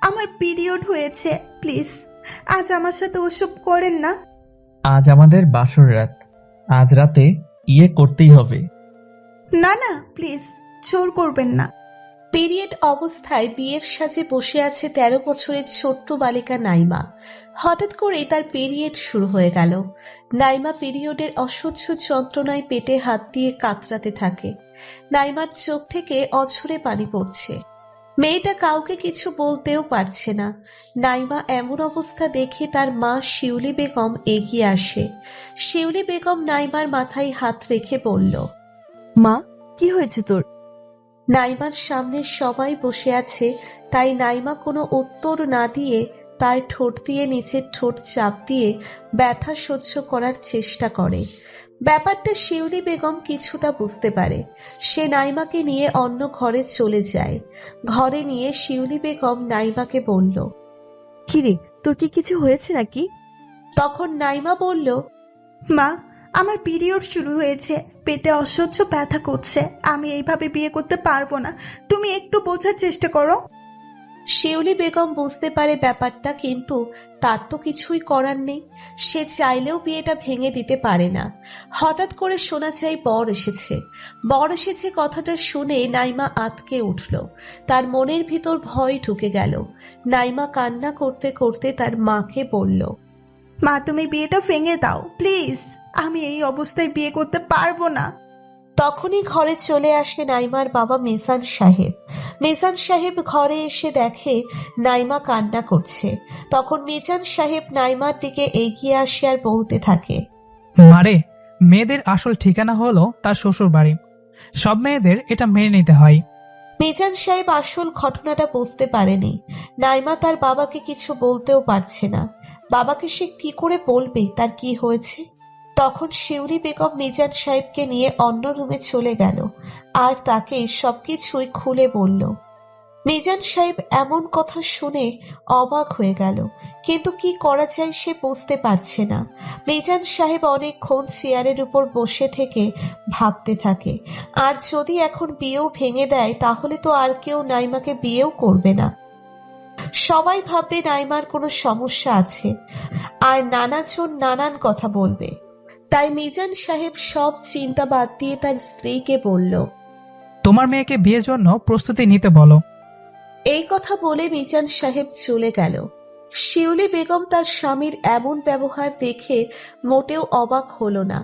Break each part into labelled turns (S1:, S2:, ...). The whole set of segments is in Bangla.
S1: আমার পিরিয়ড হয়েছে, প্লিজ আজ আমার সাথে ওসব করেন না।
S2: আজ আমাদের বাসর রাত, আজ রাতে করতেই হবে।
S1: না না প্লিজ, জোর করবেন না।
S3: পিরিয়ড অবস্থায় বিয়ের সাজে বসে আছে 13 বছরের ছোট্ট বালিকা নাইমা। হঠাৎ করেই তার পিরিয়ড শুরু হয়ে গেল। নাইমা পিরিয়ডের অসহ্য যন্ত্রণায় পেটে হাত দিয়ে কাতরাতে থাকে। নাইমার চোখ থেকে অঝরে পানি পড়ছে। মেয়েটা কাউকে কিছু বলতেও পারছে না। নাইমা এমন অবস্থা দেখে তার মা শিউলি বেগম এগিয়ে আসে। শিউলি বেগম নাইমার মাথায় হাত রেখে বলল,
S4: মা, কি হয়েছে তোর?
S3: নাইমার সামনে সবাই বসে আছে, তাই নাইমা কোনো উত্তর না দিয়ে তার ঠোঁট দিয়ে নিচের ঠোঁট চাপ দিয়ে ব্যথা সহ্য করার চেষ্টা করে। ব্যাপারটা শিউলি বেগম কিছুটা বুঝতে পারে। সে নাইমাকে নিয়ে অন্য ঘরে চলে যায়। ঘরে নিয়ে শিউলি বেগম নাইমাকে বলল,
S4: কিরে, তোর কি কিছু হয়েছে নাকি?
S3: তখন নাইমা বলল,
S1: মা, আমার পিরিয়ড শুরু হয়েছে, পেটে অসহ্য ব্যথা করছে, আমি এইভাবে বিয়ে করতে পারবো না, তুমি একটু বোঝার চেষ্টা করো।
S3: শিউলি বেগম বুঝতে পারে ব্যাপারটা, কিন্তু তার তো কিছুই করার নেই। সে চাইলেও বিয়েটা ভেঙে দিতে পারে না। হঠাৎ করে শোনা যায় বর এসেছে। বর এসেছে কথাটা শুনে নাইমা আঁতকে উঠল। তার মনের ভিতর ভয় ঢুকে গেল। নাইমা কান্না করতে করতে তার মাকে বলল,
S1: মা, তুমি বিয়েটা ভেঙে দাও প্লিজ, আমি এই অবস্থায় বিয়ে করতে পারবো না।
S3: তখনই ঘরে চলে আসে নাইমার বাবা মিজান সাহেব। মিজান সাহেব ঘরে এসে দেখে নাইমা কান্না করছে। তখন মিজান সাহেব নাইমার দিকে এগিয়ে আসে আর বলতে থাকে,
S5: মারে, মেয়েদের আসল ঠিকানা হলো তার শ্বশুর বাড়ি। সব মেয়েদের এটা মেনে নিতে হয়।
S3: মিজান সাহেব আসল ঘটনাটা বুঝতে পারেনি। নাইমা তার বাবাকে কিছু বলতেও পারছে না। বাবাকে সে কি করে বলবে তার কি হয়েছে। তখন শিউলি বেগম মিজান সাহেবকে নিয়ে অন্য রুমে চলে গেল আর তাকে সবকিছুই খুলে বলল। মিজান সাহেব এমন কথা শুনে অবাক হয়ে গেল, কিন্তু কি করা যায় সে বুঝতে পারছে না। মিজান সাহেব অনেকক্ষণ চেয়ারের উপর বসে থেকে ভাবতে থাকে, আর যদি এখন বিয়েও ভেঙে দেয় তাহলে তো আর কেউ নাইমাকে বিয়েও করবে না। সবাই ভাববে নাইমার কোনো সমস্যা আছে, আর নানাজন নানান কথা বলবে। তাই মিজান সাহেব সব চিন্তা বাদ দিয়ে তার স্ত্রীকে বলল,
S5: তোমার মেয়েকে বিয়ের জন্য প্রস্তুতি নিতে বলো।
S3: এই কথা বলে মিজান সাহেব চলে গেল। শিউলি বেগম তার স্বামীর এমন ব্যবহার দেখে মোটেও অবাক হলো না,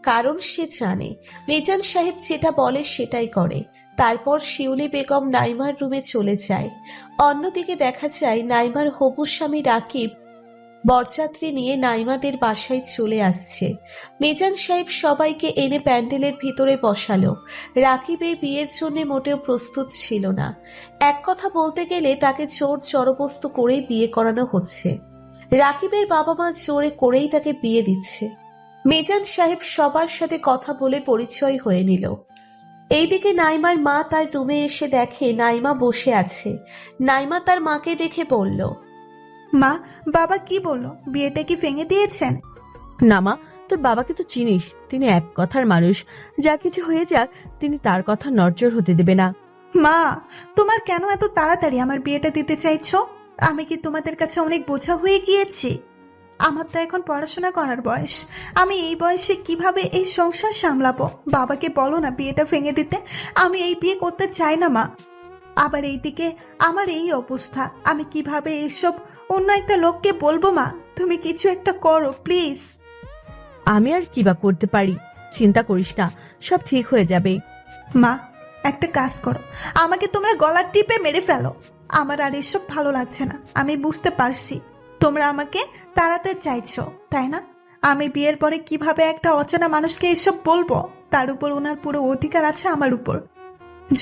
S3: কারণ সে জানে মিজান সাহেব যেটা বলে সেটাই করে। তারপর শিউলি বেগম নাইমার রুমে চলে যায়। অন্যদিকে দেখা যায় নাইমার হবু স্বামী রাকিব বরযাত্রী নিয়ে নাইমাদের বাসায় চলে আসছে। মিজান সাহেব সবাইকে এনে প্যান্ডেলের ভিতরে বসালো। রাকিব এই বিয়ের জন্য মোটেও প্রস্তুত ছিল না। এক কথা বলতে গেলে তাকে জোর জবরদস্ত করেই বিয়ে করানো হচ্ছে। রাকিবের বাবা মা জোরে করেই তাকে বিয়ে দিচ্ছে। মিজান সাহেব সবার সাথে কথা বলে পরিচয় হয়ে নিল। এইদিকে নাইমার মা তার রুমে এসে দেখে নাইমা বসে আছে। নাইমা তার মাকে দেখে বলল,
S1: মা, বাবা কি বললো, বিয়েটা কি ভেঙে দিয়েছেন?
S4: না মা, তোর বাবাকে তো চিনিস, তিনি এক কথার মানুষ। যা কিছু হয়ে যাক, তিনি তার কথা নড়চড় হতে দেবে না।
S1: মা, তোমার কেন এত তাড়াতাড়ি আমার বিয়েটা দিতে চাইছো? আমি কি তোমাদের কাছে অনেক বোঝা হয়ে গিয়েছি? আমার তো এখন পড়াশোনা করার বয়স, আমি এই বয়সে কিভাবে এই সংসার সামলাবো? বাবাকে বলো না বিয়েটা ভেঙে দিতে, আমি এই বিয়ে করতে চাই না মা। আবার এইদিকে আমার এই অবস্থা, আমি কিভাবে এইসব অন্য একটা লোককে বলবো? মা, তুমি কিছু একটা করো প্লিজ।
S4: আমি আর কি বা করতে পারি? চিন্তা করিস না, সব ঠিক হয়ে যাবে।
S1: মা, একটা কাজ করো, আমাকে তোমরা গলা টিপে মেরে ফেলো। আমার আর এসব ভালো লাগছে না। আমি বুঝতে পারছি তোমরা আমাকে তাড়াতে চাইছো, তাই না? আমি বিয়ের পরে কিভাবে একটা অচেনা মানুষকে এসব বলবো? তার উপর ওনার পুরো অধিকার আছে আমার উপর,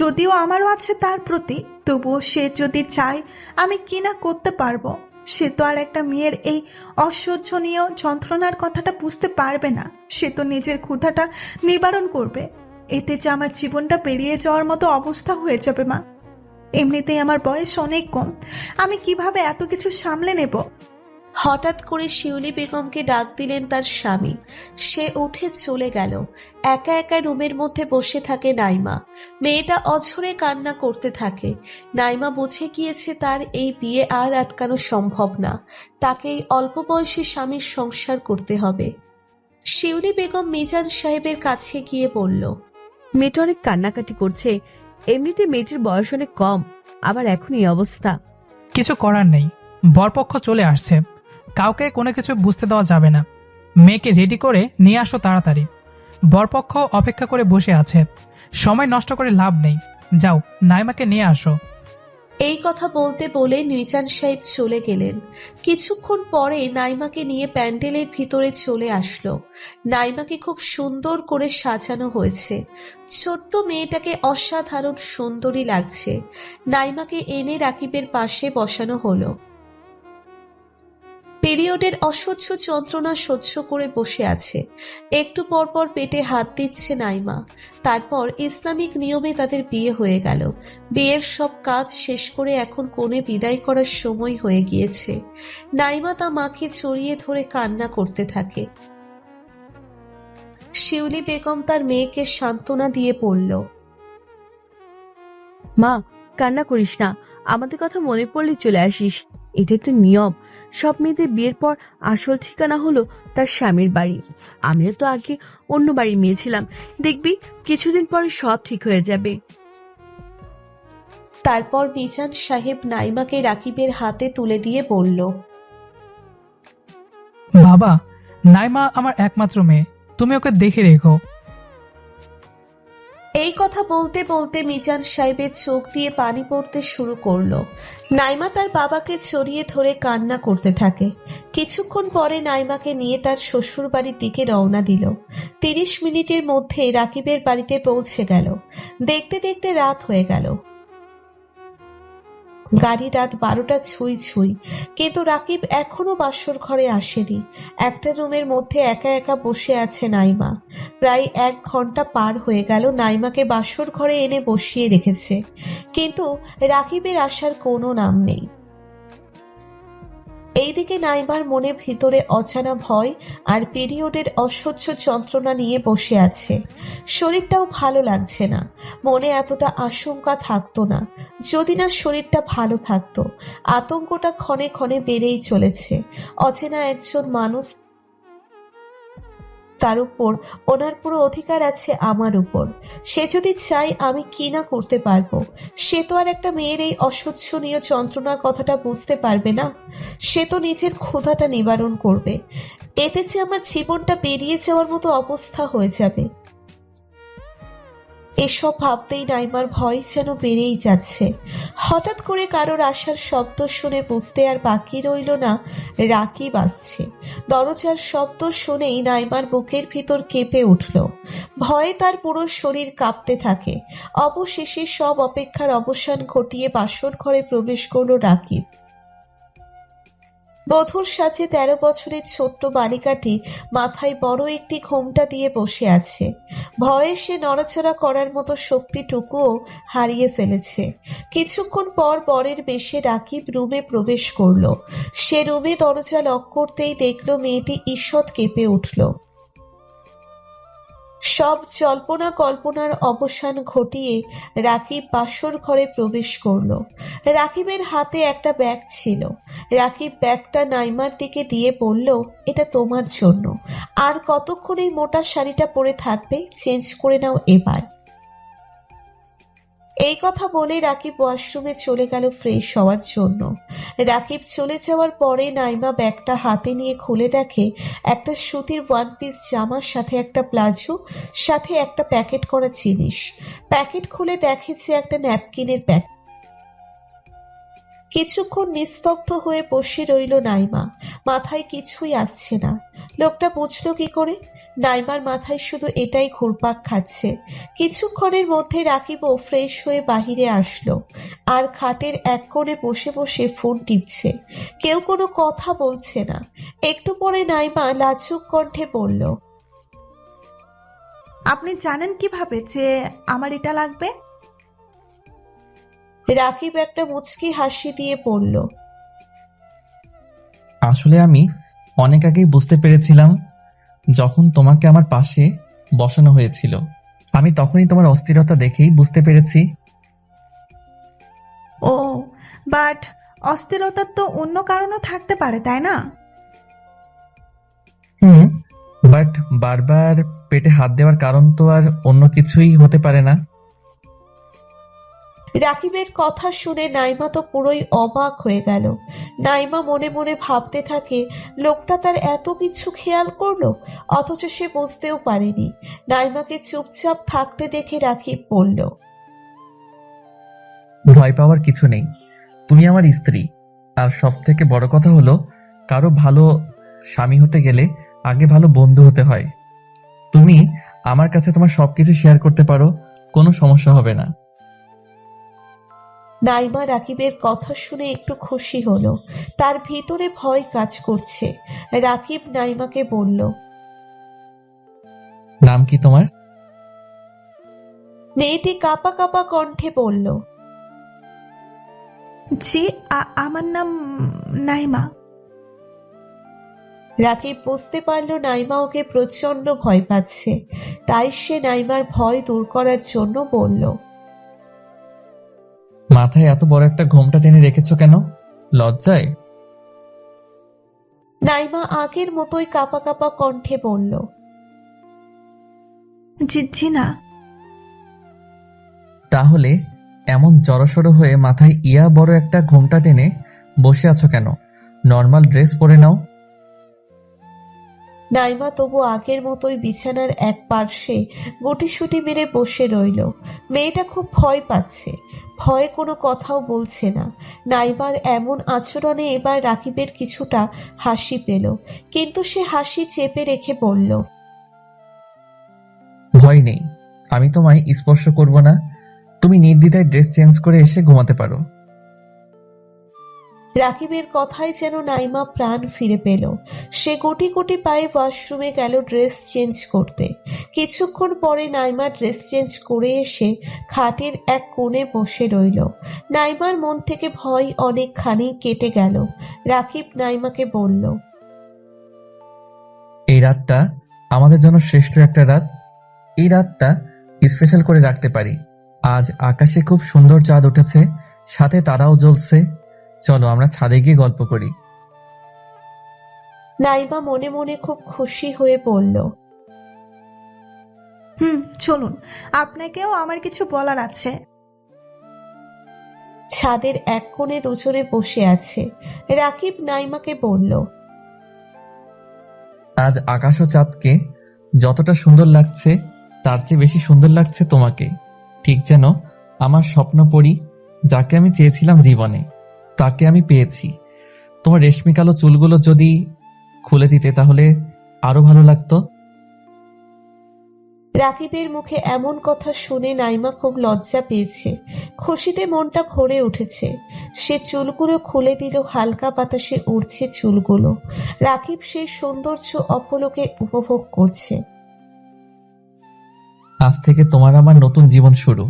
S1: যদিও আমারও আছে তার প্রতি, তবুও সে যদি চায় আমি কি না করতে পারবো। সে তো আর একটা মেয়ের এই অসহ্যনীয় যন্ত্রণার কথাটা বুঝতে পারবে না। সে তো নিজের ক্ষুধাটা নিবারণ করবে। এতে যে আমার জীবনটা পেরিয়ে যাওয়ার মতো অবস্থা হয়ে যাবে মা। এমনিতেই আমার বয়স অনেক কম, আমি কিভাবে এত কিছু সামলে নেব?
S3: হঠাৎ করে শিউলি বেগমকে ডাক দিলেন তার স্বামী। সে উঠে চলে গেল। একা একা রুমের মধ্যে বসে থাকে নাইমা। মেয়েটা অঝরে কান্না করতে থাকে। নাইমা বুঝে গিয়েছে তার এই বিয়ে আর আটকানো সম্ভব না। তাকে এই অল্প বয়সী স্বামীর সংসার করতে হবে। শিউলি বেগম মিজান সাহেবের কাছে গিয়ে বলল,
S4: মেয়েটা অনেক কান্নাকাটি করছে। এমনিতে মেয়েটির বয়স অনেক কম, আবার এখন এই অবস্থা।
S5: কিছু করার নেই, বরপক্ষ চলে আসছে, কাউকে কোনো কিছু বুঝতে দেওয়া যাবে না। মেয়েকে রেডি করে নিয়ে আসো তাড়াতাড়ি। বরপক্ষ অপেক্ষা করে বসে আছে, সময় নষ্ট করে লাভ নেই। যাও, নাইমাকে নিয়ে আসো।
S3: এই কথা বলতে বলে মিজান সাহেব চলে গেলেন। কিছুক্ষণ পরে নাইমাকে নিয়ে প্যান্ডেলের ভিতরে চলে আসলো। নাইমাকে খুব সুন্দর করে সাজানো হয়েছে। ছোট্ট মেয়েটাকে অসাধারণ সুন্দরী লাগছে। নাইমাকে এনে রাকিবের পাশে বসানো হলো। পিরিয়ডের অসহ্য যন্ত্রণা সহ্য করে বসে আছে। একটু পর পর পেটে হাত দিচ্ছে নাইমা। তারপর ইসলামিক নিয়মে তাদের বিয়ে হয়ে গেল। বিয়ের সব কাজ শেষ করে এখন কোণে বিদায় করার সময় হয়ে গিয়েছে। নাইমা তা মাকে জড়িয়ে ধরে কান্না করতে থাকে। শিউলি বেগম তার মেয়েকে সান্ত্বনা দিয়ে বলল,
S4: মা, কান্না করিস না, আমাদের কথা মনে পড়লে চলে আসিস। এটাই তো নিয়ম। সব মেয়েদের বিয়ের পর আসল ঠিকানা হলো তার স্বামীর বাড়ি। আমিও তো আগে অন্য বাড়ির মেয়ে ছিলাম। দেখবি কিছুদিন পরে সব ঠিক হয়ে যাবে।
S3: তারপর মিজান সাহেব নাইমাকে রাকিবের হাতে তুলে দিয়ে বলল,
S5: বাবা, নাইমা আমার একমাত্র মেয়ে, তুমি ওকে দেখে রেখো।
S3: এই কথা বলতে বলতে মিজান সাহেবের চোখ দিয়ে পানি পড়তে শুরু করলো। নাইমা তার বাবাকে জড়িয়ে ধরে কান্না করতে থাকে। কিছুক্ষণ পরে নাইমাকে নিয়ে তার শ্বশুর বাড়ির দিকে রওনা দিল। 30 মিনিটের মধ্যে রাকিবের বাড়িতে পৌঁছে গেল। দেখতে দেখতে রাত হয়ে গেল। গাড়ি রাত 12টা ছুঁই ছুঁই, কিন্তু রাকিব এখনো বাসর ঘরে আসেনি। একটা রুমের মধ্যে একা একা বসে আছে নাইমা। প্রায় 1 ঘন্টা পার হয়ে গেল। নাইমাকে বাসর ঘরে এনে বসিয়ে রেখেছে, কিন্তু রাকিবের আসার কোনো নাম নেই। এইদিকে নাইমার মনে ভিতরে অজানা ভয় আর পিরিয়ডের অসহ্য যন্ত্রণা নিয়ে বসে আছে। শরীরটাও ভালো লাগছে না। মনে এতটা আশঙ্কা থাকতো না যদি না শরীরটা ভালো থাকতো। আতঙ্কটা ক্ষণে ক্ষণে বেড়েই চলেছে। অচেনা একজন মানুষ, তার উপর ওনার পুরো অধিকার আছে আমার উপর। সে যদি চাই আমি কি না করতে পারবো। সে তো আর একটা মেয়ের এই অসহ্যনীয় যন্ত্রণার কথাটা বুঝতে পারবে না। সে তো নিজের ক্ষুধাটা নিবারণ করবে। এতে যে আমার জীবনটা বেরিয়ে যাওয়ার মতো অবস্থা হয়ে যাবে। এসব ভাবতেই নাইমার ভয় যেন বেড়েই যাচ্ছে। হঠাৎ করে কারোর আসার শব্দ শুনে বুঝতে আর বাকি রইল না রাকিব আসছে। দরজার শব্দ শুনেই নাইমার বুকের ভিতর কেঁপে উঠল। ভয়ে তার পুরো শরীর কাঁপতে থাকে। অবশেষে সব অপেক্ষার অবসান ঘটিয়ে বাসর ঘরে প্রবেশ করল রাকিব। বধূর সাজে 13 বছরের ছোট্ট বালিকাটি মাথায় বড় একটি ঘোমটা দিয়ে বসে আছে। ভয়ে সে নড়াচড়া করার মতো শক্তিটুকুও হারিয়ে ফেলেছে। কিছুক্ষণ পর বরের বেশে রাকিব রুমে প্রবেশ করল। সে রুমে দরজা লক করতেই দেখল মেয়েটি ঈষৎ কেঁপে উঠল। সব জল্পনা কল্পনার অবসান ঘটিয়ে রাকিব বাসর ঘরে প্রবেশ করল। রাকিবের হাতে একটা ব্যাগ ছিল। রাকিব ব্যাগটা নাইমার দিকে দিয়ে বলল, এটা তোমার জন্য। আর কতক্ষণ এই মোটা শাড়িটা পরে থাকবে? চেঞ্জ করে নাও এবার। এই কথা বলে রাকিব ওয়াশরুমে চলে গেল ফ্রেশ হওয়ার জন্য। রাকিব চলে যাওয়ার পরে নাইমা ব্যাগটা হাতে নিয়ে খুলে দেখে একটা সুতির 1 পিস জামার সাথে একটা প্লাজো, সাথে একটা প্যাকেট করা জিনিস। প্যাকেট খুলে দেখে যে একটা ন্যাপকিনের প্যাকেট। কিছুক্ষণ নিস্তব্ধ হয়ে বসে রইল নাইমা। মাথায় কিছুই আসছে না। লোকটা বুঝলো কি করে? নাইমার মাথায় শুধু এটাই ঘুরপাক খাচ্ছে। কিছুক্ষণের মধ্যে রাকিবও ফ্রেশ হয়ে বাহিরে আসলো, আর খাটের এক কোণে বসে বসে ফোন টিপছে। কেউ কোনো কথা বলছে না। একটু পরে নাইমা লাজুক কণ্ঠে বলল,
S1: আপনি জানেন কিভাবে যে আমার এটা লাগবে?
S3: রাকিব একটা মুচকি হাসি দিয়ে বলল,
S2: আসলে আমি অনেক আগেই বুঝতে পেরেছিলাম, যখন তোমাকে আমার পাশে বসানো হয়েছিল। আমি তখনই তোমার অস্থিরতা দেখেই বুঝতে পেরেছি।
S1: ও, বাট অস্থিরতার তো অন্য কারণও থাকতে পারে, তাই না?
S2: হুম, বাট বারবার পেটে হাত দেওয়ার কারণ তো আর অন্য কিছুই হতে পারে না।
S3: রাকিবের কথা শুনে নাইমা তো পুরোই অবাক হয়ে গেল। নাইমা মনে মনে ভাবতে থাকে, লোকটা তার এত কিছু খেয়াল করলো, অথচ সে বুঝতেও পারেনি। নাইমাকে চুপচাপ থাকতে দেখে রাকিব বলল,
S2: ভয় পাওয়ার কিছু নেই, তুমি আমার স্ত্রী। আর সব থেকে বড় কথা হলো, কারো ভালো স্বামী হতে গেলে আগে ভালো বন্ধু হতে হয়। তুমি আমার কাছে তোমার সবকিছু শেয়ার করতে পারো, কোনো সমস্যা হবে না।
S3: নাইমা রাকিবের কথা শুনে একটু খুশি হলো। তার ভিতরে ভয় কাজ করছে। রাকিব নাইমাকে বলল,
S2: নাম কি তোমার?
S3: মেয়েটি কাঁপা কাঁপা কণ্ঠে বলল,
S1: জি, আমার নাম নাইমা।
S3: রাকিব বুঝতে পারল নাইমা ওকে প্রচন্ড ভয় পাচ্ছে। তাই সে নাইমার ভয় দূর করার জন্য বলল,
S2: মাথায় এত বড় একটা ঘোমটা টেনে রেখেছো কেন? লজ্জায়?
S3: নাইমা আগের মতোই কাঁপা কাঁপা কণ্ঠে বলল,
S1: জি জি না।
S2: তাহলে এমন জড়সড় হয়ে মাথায় ইয়া বড় একটা ঘোমটা টেনে বসে আছো কেন? নর্মাল ড্রেস পরে নাও।
S3: নাইমা তবু আগের মতোই বিছানার এক পার্শ্বে গুটিসুটি মেরে বসে রইল। মেয়েটা খুব ভয় পাচ্ছে, ভয়ে কোনো কথাও বলছে না। নাইমার এমন আচরণে এবার রাকিবের কিছুটা হাসি পেল, কিন্তু সে হাসি চেপে রেখে বলল,
S2: ভয় নেই, আমি তোমায় স্পর্শ করব না। তুমি নির্দ্বিধায় ড্রেস চেঞ্জ করে এসে ঘুমাতে পারো।
S3: রাকিবের কথায় যেন নাইমা প্রাণ ফিরে পেল। সে গুটি গুটি পায়ে ওয়াশরুমে গেল ড্রেস চেঞ্জ করতে। কিছুক্ষণ পরে নাইমা ড্রেস চেঞ্জ করে এসে খাটের এক কোণে বসে রইল। নাইমার মন থেকে ভয় অনেকখানি কেটে গেল। রাকিব নাইমাকে বলল,
S2: এই রাতটা আমাদের জন্য শ্রেষ্ঠ একটা রাত। এই রাতটা স্পেশাল করে রাখতে পারি। আজ আকাশে খুব সুন্দর চাঁদ উঠেছে, সাথে তারাও জ্বলছে। চলো আমরা ছাদে গিয়ে গল্প করি।
S3: নাইমা মনে মনে খুব খুশি হয়ে বলল,
S1: চলুন, আপনাকেও আমার কিছু বলার আছে।
S3: ছাদের এক কোণে দুজনে বসে আছে। রাকিব নাইমাকে বলল,
S2: আজ আকাশ ও চাঁদকে যতটা সুন্দর লাগছে, তার চেয়ে বেশি সুন্দর লাগছে তোমাকে। ঠিক যেন আমার স্বপ্ন পরি, যাকে আমি চেয়েছিলাম জীবনে, তাকে আমি পেয়েছি। তোমার রেশমি কালো চুলগুলো যদি খুলে দিতে তাহলে আরো ভালো লাগতো।
S3: রাকিবের মুখে এমন কথা শুনে নাইমা খুব লজ্জা পেয়েছে। খুশিতে মনটা ভরে উঠেছে। সে চুলগুলো খুলে দিল, হালকা বাতাসে উড়ছে চুলগুলো। রাকিব সেই সৌন্দর্য অপলকে উপভোগ করছে।
S2: আজ থেকে তোমার আমার নতুন জীবন শুরু।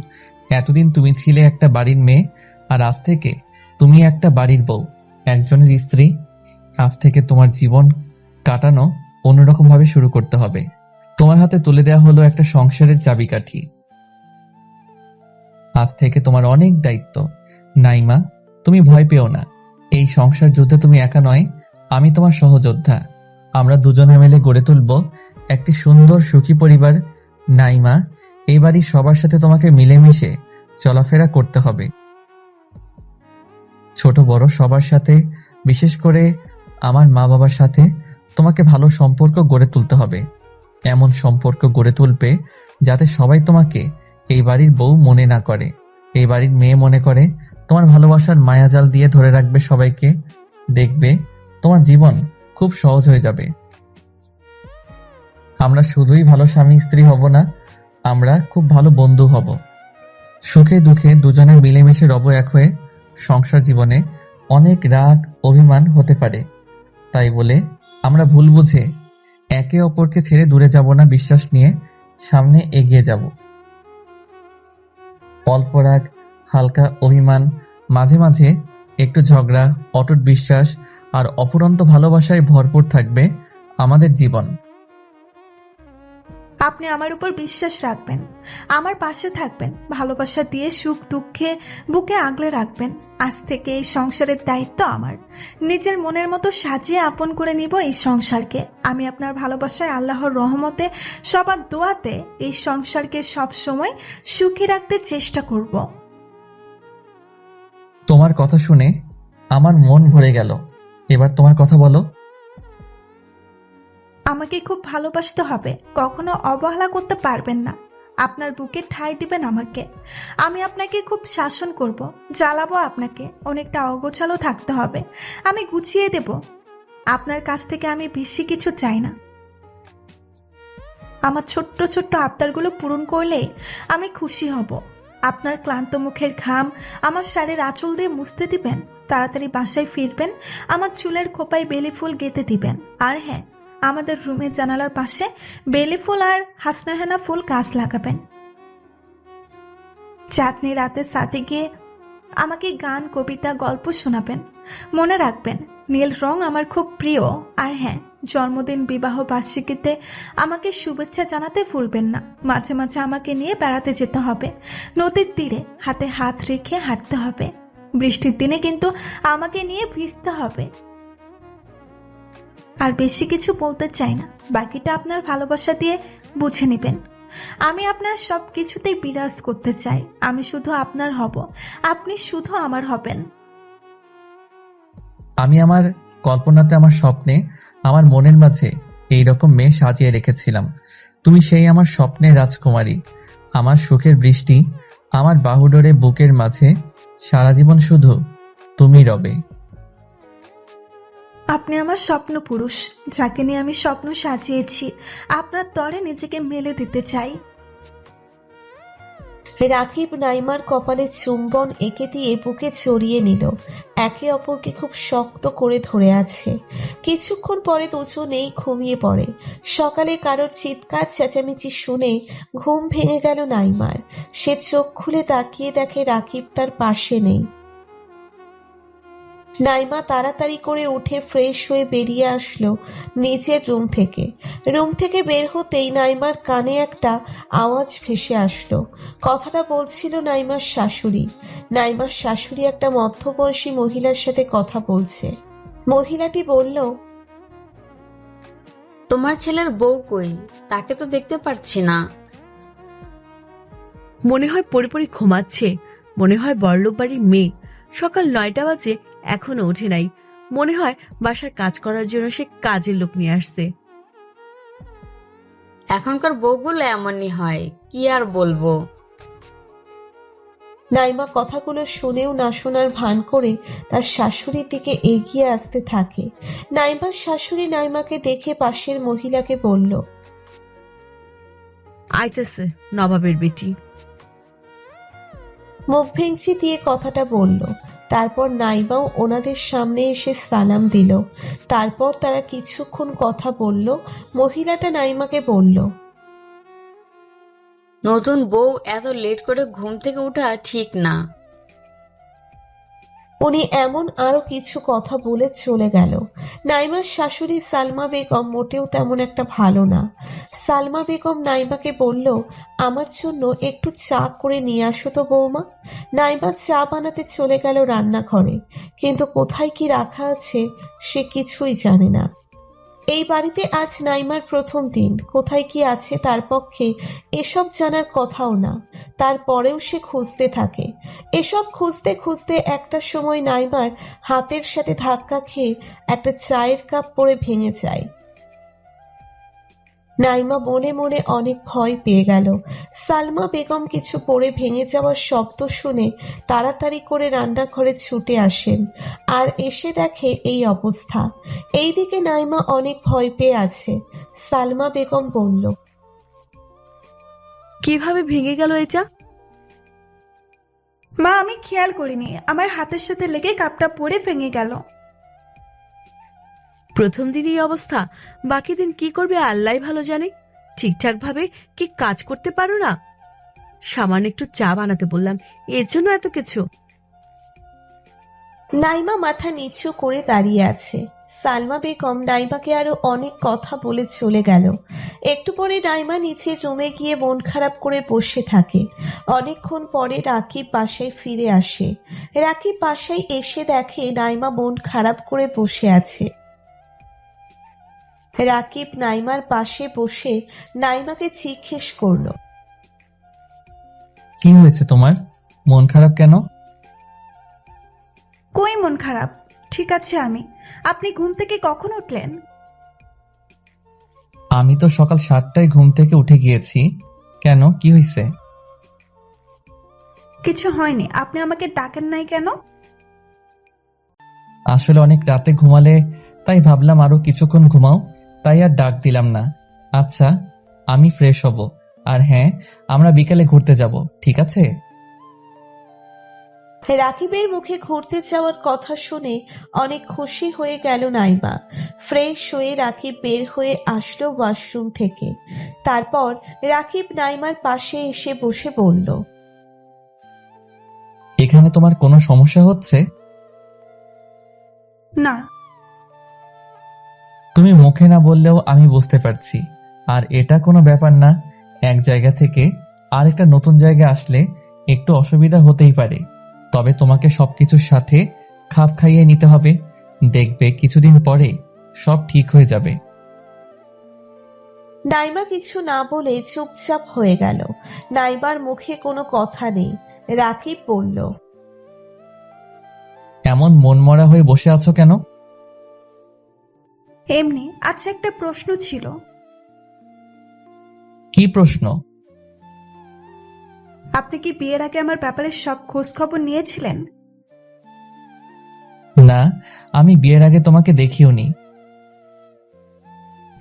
S2: এতদিন তুমি ছিলে একটা বাড়ির মেয়ে, আর আজ থেকে তুমি একটা বাড়ির বউ, একজনের স্ত্রী। আজ থেকে তোমার জীবন কাটানো অন্যরকম ভাবে শুরু করতে হবে। তোমার হাতে তুলে দেওয়া হলো একটা সংসারের চাবিকাঠি। আজ থেকে তোমার অনেক দায়িত্ব। নাইমা, তুমি ভয় পেও না। এই সংসার যুদ্ধে তুমি একা নয়, আমি তোমার সহযোদ্ধা। আমরা দুজনে মিলে গড়ে তুলব একটি সুন্দর সুখী পরিবার। নাইমা, এই বাড়ির সবার সাথে তোমাকে মিলেমিশে চলাফেরা করতে হবে। ছোট বড় সবার সাথে, বিশেষ করে আমার মা বাবার সাথে তোমাকে ভালো সম্পর্ক গড়ে তুলতে হবে। এমন সম্পর্ক গড়ে তুলবে যাতে সবাই তোমাকে এই বাড়ির বউ মনে না করে, এই বাড়ির মেয়ে মনে করে। তোমার ভালোবাসার মায়াজাল দিয়ে ধরে রাখবে সবাইকে। দেখবে তোমার জীবন খুব সহজ হয়ে যাবে। আমরা শুধুই ভালো স্বামী স্ত্রী হব না, আমরা খুব ভালো বন্ধু হব। সুখে দুঃখে দুজনে মিলেমিশে রব এক হয়ে। সংসার জীবনে অনেক রাগ অভিমান হতে পারে, তাই বলে আমরা ভুল বুঝে একে অপরকে ছেড়ে দূরে যাব না। বিশ্বাস নিয়ে সামনে এগিয়ে যাব। অল্প রাগ, হালকা অভিমান, মাঝে মাঝে একটু ঝগড়া, অটুট বিশ্বাস আর অফুরন্ত ভালোবাসায় ভরপুর থাকবে আমাদের জীবন।
S1: আপনি আমার উপর বিশ্বাস রাখবেন, আমার পাশে থাকবেন, ভালোবাসা দিয়ে সুখ দুঃখে বুকে আগলে রাখবেন। আজ থেকে এই সংসারের দায়িত্ব আমার। নিজের মনের মতো সাজিয়ে আপন করে নিব এই সংসারকে। আমি আপনার ভালোবাসায়, আল্লাহর রহমতে, সবার দোয়াতে এই সংসারকে সব সময় সুখী রাখতে চেষ্টা করব।
S2: তোমার কথা শুনে আমার মন ভরে গেল। এবার তোমার কথা বলো।
S1: আমাকে খুব ভালোবাসতে হবে, কখনো অবহেলা করতে পারবেন না। আপনার বুকে ঠাঁই দিবেন আমাকে। আমি আপনাকে খুব শাসন করব, জ্বালাবো আপনাকে। অনেকটা অগোছালো থাকতে হবে, আমি গুছিয়ে দেব। আপনার কাছ থেকে আমি বেশি কিছু চাই না। আমার ছোট্ট ছোট্ট আবদারগুলো পূরণ করলেই আমি খুশি হব। আপনার ক্লান্ত মুখের ঘাম আমার শাড়ির আঁচল দিয়ে মুছতে দিবেন। তাড়াতাড়ি বাসায় ফিরবেন, আমার চুলের খোপায় বেলি ফুল গেঁথে দিবেন। আর হ্যাঁ, আমাদের রুমের জানালার পাশে বেলি ফুল আর হাসনাহেনা ফুল গাছ লাগাবেন। চাঁদনি রাতের সাথে গিয়ে আমাকে গান, কবিতা, গল্প শোনাবেন। মনে রাখবেন, নীল রং আমার খুব প্রিয়। আর হ্যাঁ, জন্মদিন, বিবাহ বার্ষিকীতে আমাকে শুভেচ্ছা জানাতে ভুলবেন না। মাঝে মাঝে আমাকে নিয়ে বেড়াতে যেতে হবে। নদীর তীরে হাতে হাত রেখে হাঁটতে হবে। বৃষ্টির দিনে কিন্তু আমাকে নিয়ে ভিজতে হবে। আর বেশি কিছু বলতে চাই না, বাকিটা আপনার ভালোবাসা দিয়ে বুঝে নেবেন। আমি আপনার সব কিছুতেই বিরাজ করতে চাই। আমি শুধু আপনার হব, আপনি শুধু আমার হবেন।
S2: আমি আমার কল্পনাতে, আমার স্বপ্নে, আমার মনের মাঝে এইরকম মেয়ে সাজিয়ে রেখেছিলাম। তুমি সেই আমার স্বপ্নের রাজকুমারী, আমার সুখের বৃষ্টি, আমার বাহুডোরে বুকের মাঝে সারা জীবন শুধু তুমি রবে।
S1: আপনি আমার স্বপ্ন পুরুষ, যাকে নিয়ে আমি স্বপ্ন সাজিয়েছি। আপনার তরে নিজেকে মেলে দিতে চাই।
S3: রাকিব নাইমার কপালে চুম্বন এঁকে দিয়ে বুকে চড়িয়ে নিল। একে অপরকে খুব শক্ত করে ধরে আছে। কিছুক্ষণ পরে দুজনেই ঘুমিয়ে পড়ে। সকালে কারোর চিৎকার চেঁচামেচি শুনে ঘুম ভেঙে গেল নাইমার। সে চোখ খুলে তাকিয়ে দেখে রাকিব তার পাশে নেই। নাইমা তাড়াতাড়ি করে উঠে ফ্রেশ হয়ে বেরিয়ে আসলো নিচের রুম থেকে। বের হতেই নাইমার কানে একটা আওয়াজ ভেসে আসলো। কথাটা বলছিল নাইমার শাশুড়ি। নাইমার শাশুড়ি একটা মধ্যবয়সী মহিলার সাথে কথা বলছে। মহিলাটি বলল,
S6: তোমার ছেলের বউ কই? তাকে তো দেখতে পারছি না।
S4: মনে হয় পড়ে পড়ে ঘুমাচ্ছে। মনে হয় বড়লোক বাড়ির মেয়ে। সকাল 9টা বাজে, এখনো ওঠে নাই। মনে হয় বাসার কাজ করার জন্য সে কাজের লোক নিয়ে আসছে।
S6: এখনকার বউগুলো এমনই হয়, কি আর বলবো।
S3: নাইমা কথাগুলো শুনেও না শোনার ভান করে তার শাশুড়ির দিকে এগিয়ে আসতে থাকে। নাইমার শাশুড়ি নাইমাকে দেখে পাশের মহিলাকে বলল,
S4: আইতেছে নবাবের বেটি।
S3: মুখ ভেঙচি দিয়ে কথাটা বলল। তারপর নাইমাও ওনাদের সামনে এসে সালাম দিল। তারপর তারা কিছুক্ষণ কথা বলল। মহিলাটা নাইমাকে বলল,
S6: নতুন বউ এত লেট করে ঘুম থেকে ওঠা ঠিক না।
S3: উনি এমন আরো কিছু কথা বলে চলে গেল। নাইমার শাশুড়ি সালমা বেগম মোটেও তেমন একটা ভালো না। সালমা বেগম নাইমাকে বলল, আমার জন্য একটু চা করে নিয়ে আসো তো বৌমা। নাইমা চা বানাতে চলে গেল রান্নাঘরে, কিন্তু কোথায় কি রাখা আছে সে কিছুই জানে না। এই বাড়িতে আজ নাইমার প্রথম দিন। কোথায় কি আছে তার পক্ষে এসব জানার কথাও না। তারপরেও সে খুঁজতে থাকে। এসব খুঁজতে খুঁজতে একটা সময় নাইমার হাতের সাথে ধাক্কা খেয়ে একটা চায়ের কাপ পড়ে ভেঙে যায়। নাইমা মনে মনে অনেক ভয় পেয়ে গেল। সালমা বেগম কিছু পড়ে ভেঙে যাওয়ার শব্দ শুনে তাড়াতাড়ি করে রান্নাঘরে ছুটে আসেন, আর এসে দেখে এই অবস্থা। এইদিকে নাইমা অনেক ভয় পেয়ে আছে। সালমা বেগম বলল,
S4: কিভাবে ভেঙে গেল এটা?
S1: মা, আমি খেয়াল করিনি, আমার হাতের সাথে লেগে কাপটা পড়ে ভেঙে গেল।
S4: প্রথম দিন এই অবস্থা, বাকি দিন কি করবে আল্লাহ ভালো জানে। ঠিকঠাক ভাবে কি কাজ করতে পারো না? সামান্য একটু চা বানাতে বললাম, এর জন্য এত কিছু?
S3: নাইমা মাথা নিচু করে দাঁড়িয়ে আছে। সালমা বেগম নাইমাকে আরো অনেক কথা বলে চলে গেল। একটু পরে নাইমা নিচের রুমে গিয়ে মন খারাপ করে বসে থাকে। অনেকক্ষণ পরে রাকিব বাসায় ফিরে আসে। রাকিব বাসায় এসে দেখে নাইমা মন খারাপ করে বসে আছে। রাকিব নাইমার পাশে বসে নাইমাকে জিজ্ঞেস করলো,
S2: কি হয়েছে তোমার? মন খারাপ কেন?
S1: কই মন খারাপ, ঠিক আছে আমি। আপনি ঘুম থেকে কখন উঠলেন?
S2: আমি তো সকাল 7টায় ঘুম থেকে উঠে গিয়েছি। কেন, কি হয়েছে?
S1: কিছু হয়নি, আপনি আমাকে ডাকেন নাই কেন?
S2: আসলে অনেক রাতে ঘুমালে, তাই ভাবলাম আরো কিছুক্ষণ ঘুমাও, তাই আর ডাক দিলাম না। আচ্ছা, আমি ফ্রেশ হব। আর হ্যাঁ, আমরা বিকালে ঘুরতে যাব, ঠিক আছে?
S3: রাকিবের মুখে ঘুরতে যাওয়ার কথা শুনে অনেক খুশি হয়ে গেল নাইমা। ফ্রেশ হয়ে রাকিব বের হয়ে আসলো ওয়াশরুম থেকে। তারপর রাকিব নাইমার পাশে এসে বসে বলল,
S2: এখানে তোমার কোনো সমস্যা হচ্ছে?
S1: না।
S2: তুমি মুখে না বললেও আমি বুঝতে পারছি। আর এটা কোনো ব্যাপার না, এক জায়গা থেকে আরেকটা নতুন জায়গায় আসলে একটু অসুবিধা হতেই পারে, তবে তোমাকে সবকিছুর সাথে খাপ খাইয়ে নিতে হবে। দেখবে কিছুদিন পরে সব ঠিক হয়ে যাবে।
S3: নাইমা কিছু না বলে চুপচাপ হয়ে গেল। নাইমার মুখে কোনো কথা নেই। রাকিব বলল,
S2: এমন মনমরা হয়ে বসে আছো কেন?
S1: এমনি। আচ্ছা, একটা প্রশ্ন ছিল।
S2: কি প্রশ্ন?
S1: আপনি কি বিয়ের আগে আমার ব্যাপারে সব খোঁজ খবর নিয়েছিলেন?
S2: না, আমি বিয়ের আগে তোমাকে দেখিওনি।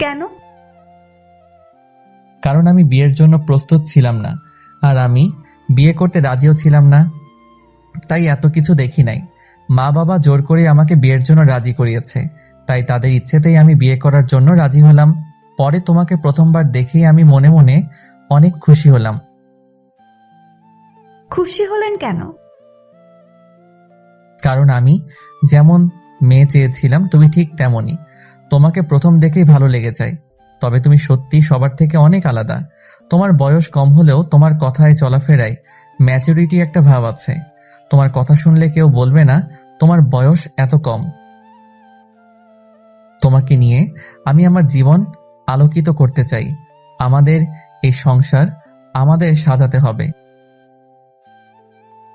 S1: কেন?
S2: কারণ আমি বিয়ের জন্য প্রস্তুত ছিলাম না, আর আমি বিয়ে করতে রাজিও ছিলাম না, তাই এত কিছু দেখি নাই। মা বাবা জোর করে আমাকে বিয়ের জন্য রাজি করিয়েছে, তাই তাদের ইচ্ছেতেই আমি বিয়ে করার জন্য রাজি হলাম। পরে তোমাকে প্রথমবার দেখেই আমি মনে মনে অনেক খুশি হলাম।
S1: খুশি হলেন কেন?
S2: কারণ আমি যেমন মেয়ে চেয়েছিলাম তুমি ঠিক তেমনই। তোমাকে প্রথম দেখেই ভালো লেগে যায়। তবে তুমি সত্যি সবার থেকে অনেক আলাদা। তোমার বয়স কম হলেও তোমার কথায় চলাফেরায় ম্যাচুরিটি একটা ভাব আছে। তোমার কথা শুনলে কেউ বলবে না তোমার বয়স এত কম। তোমাকে নিয়ে আমি আমার জীবন আলোকিত করতে চাই। আমাদের এই সংসার আমাদের সাজাতে হবে।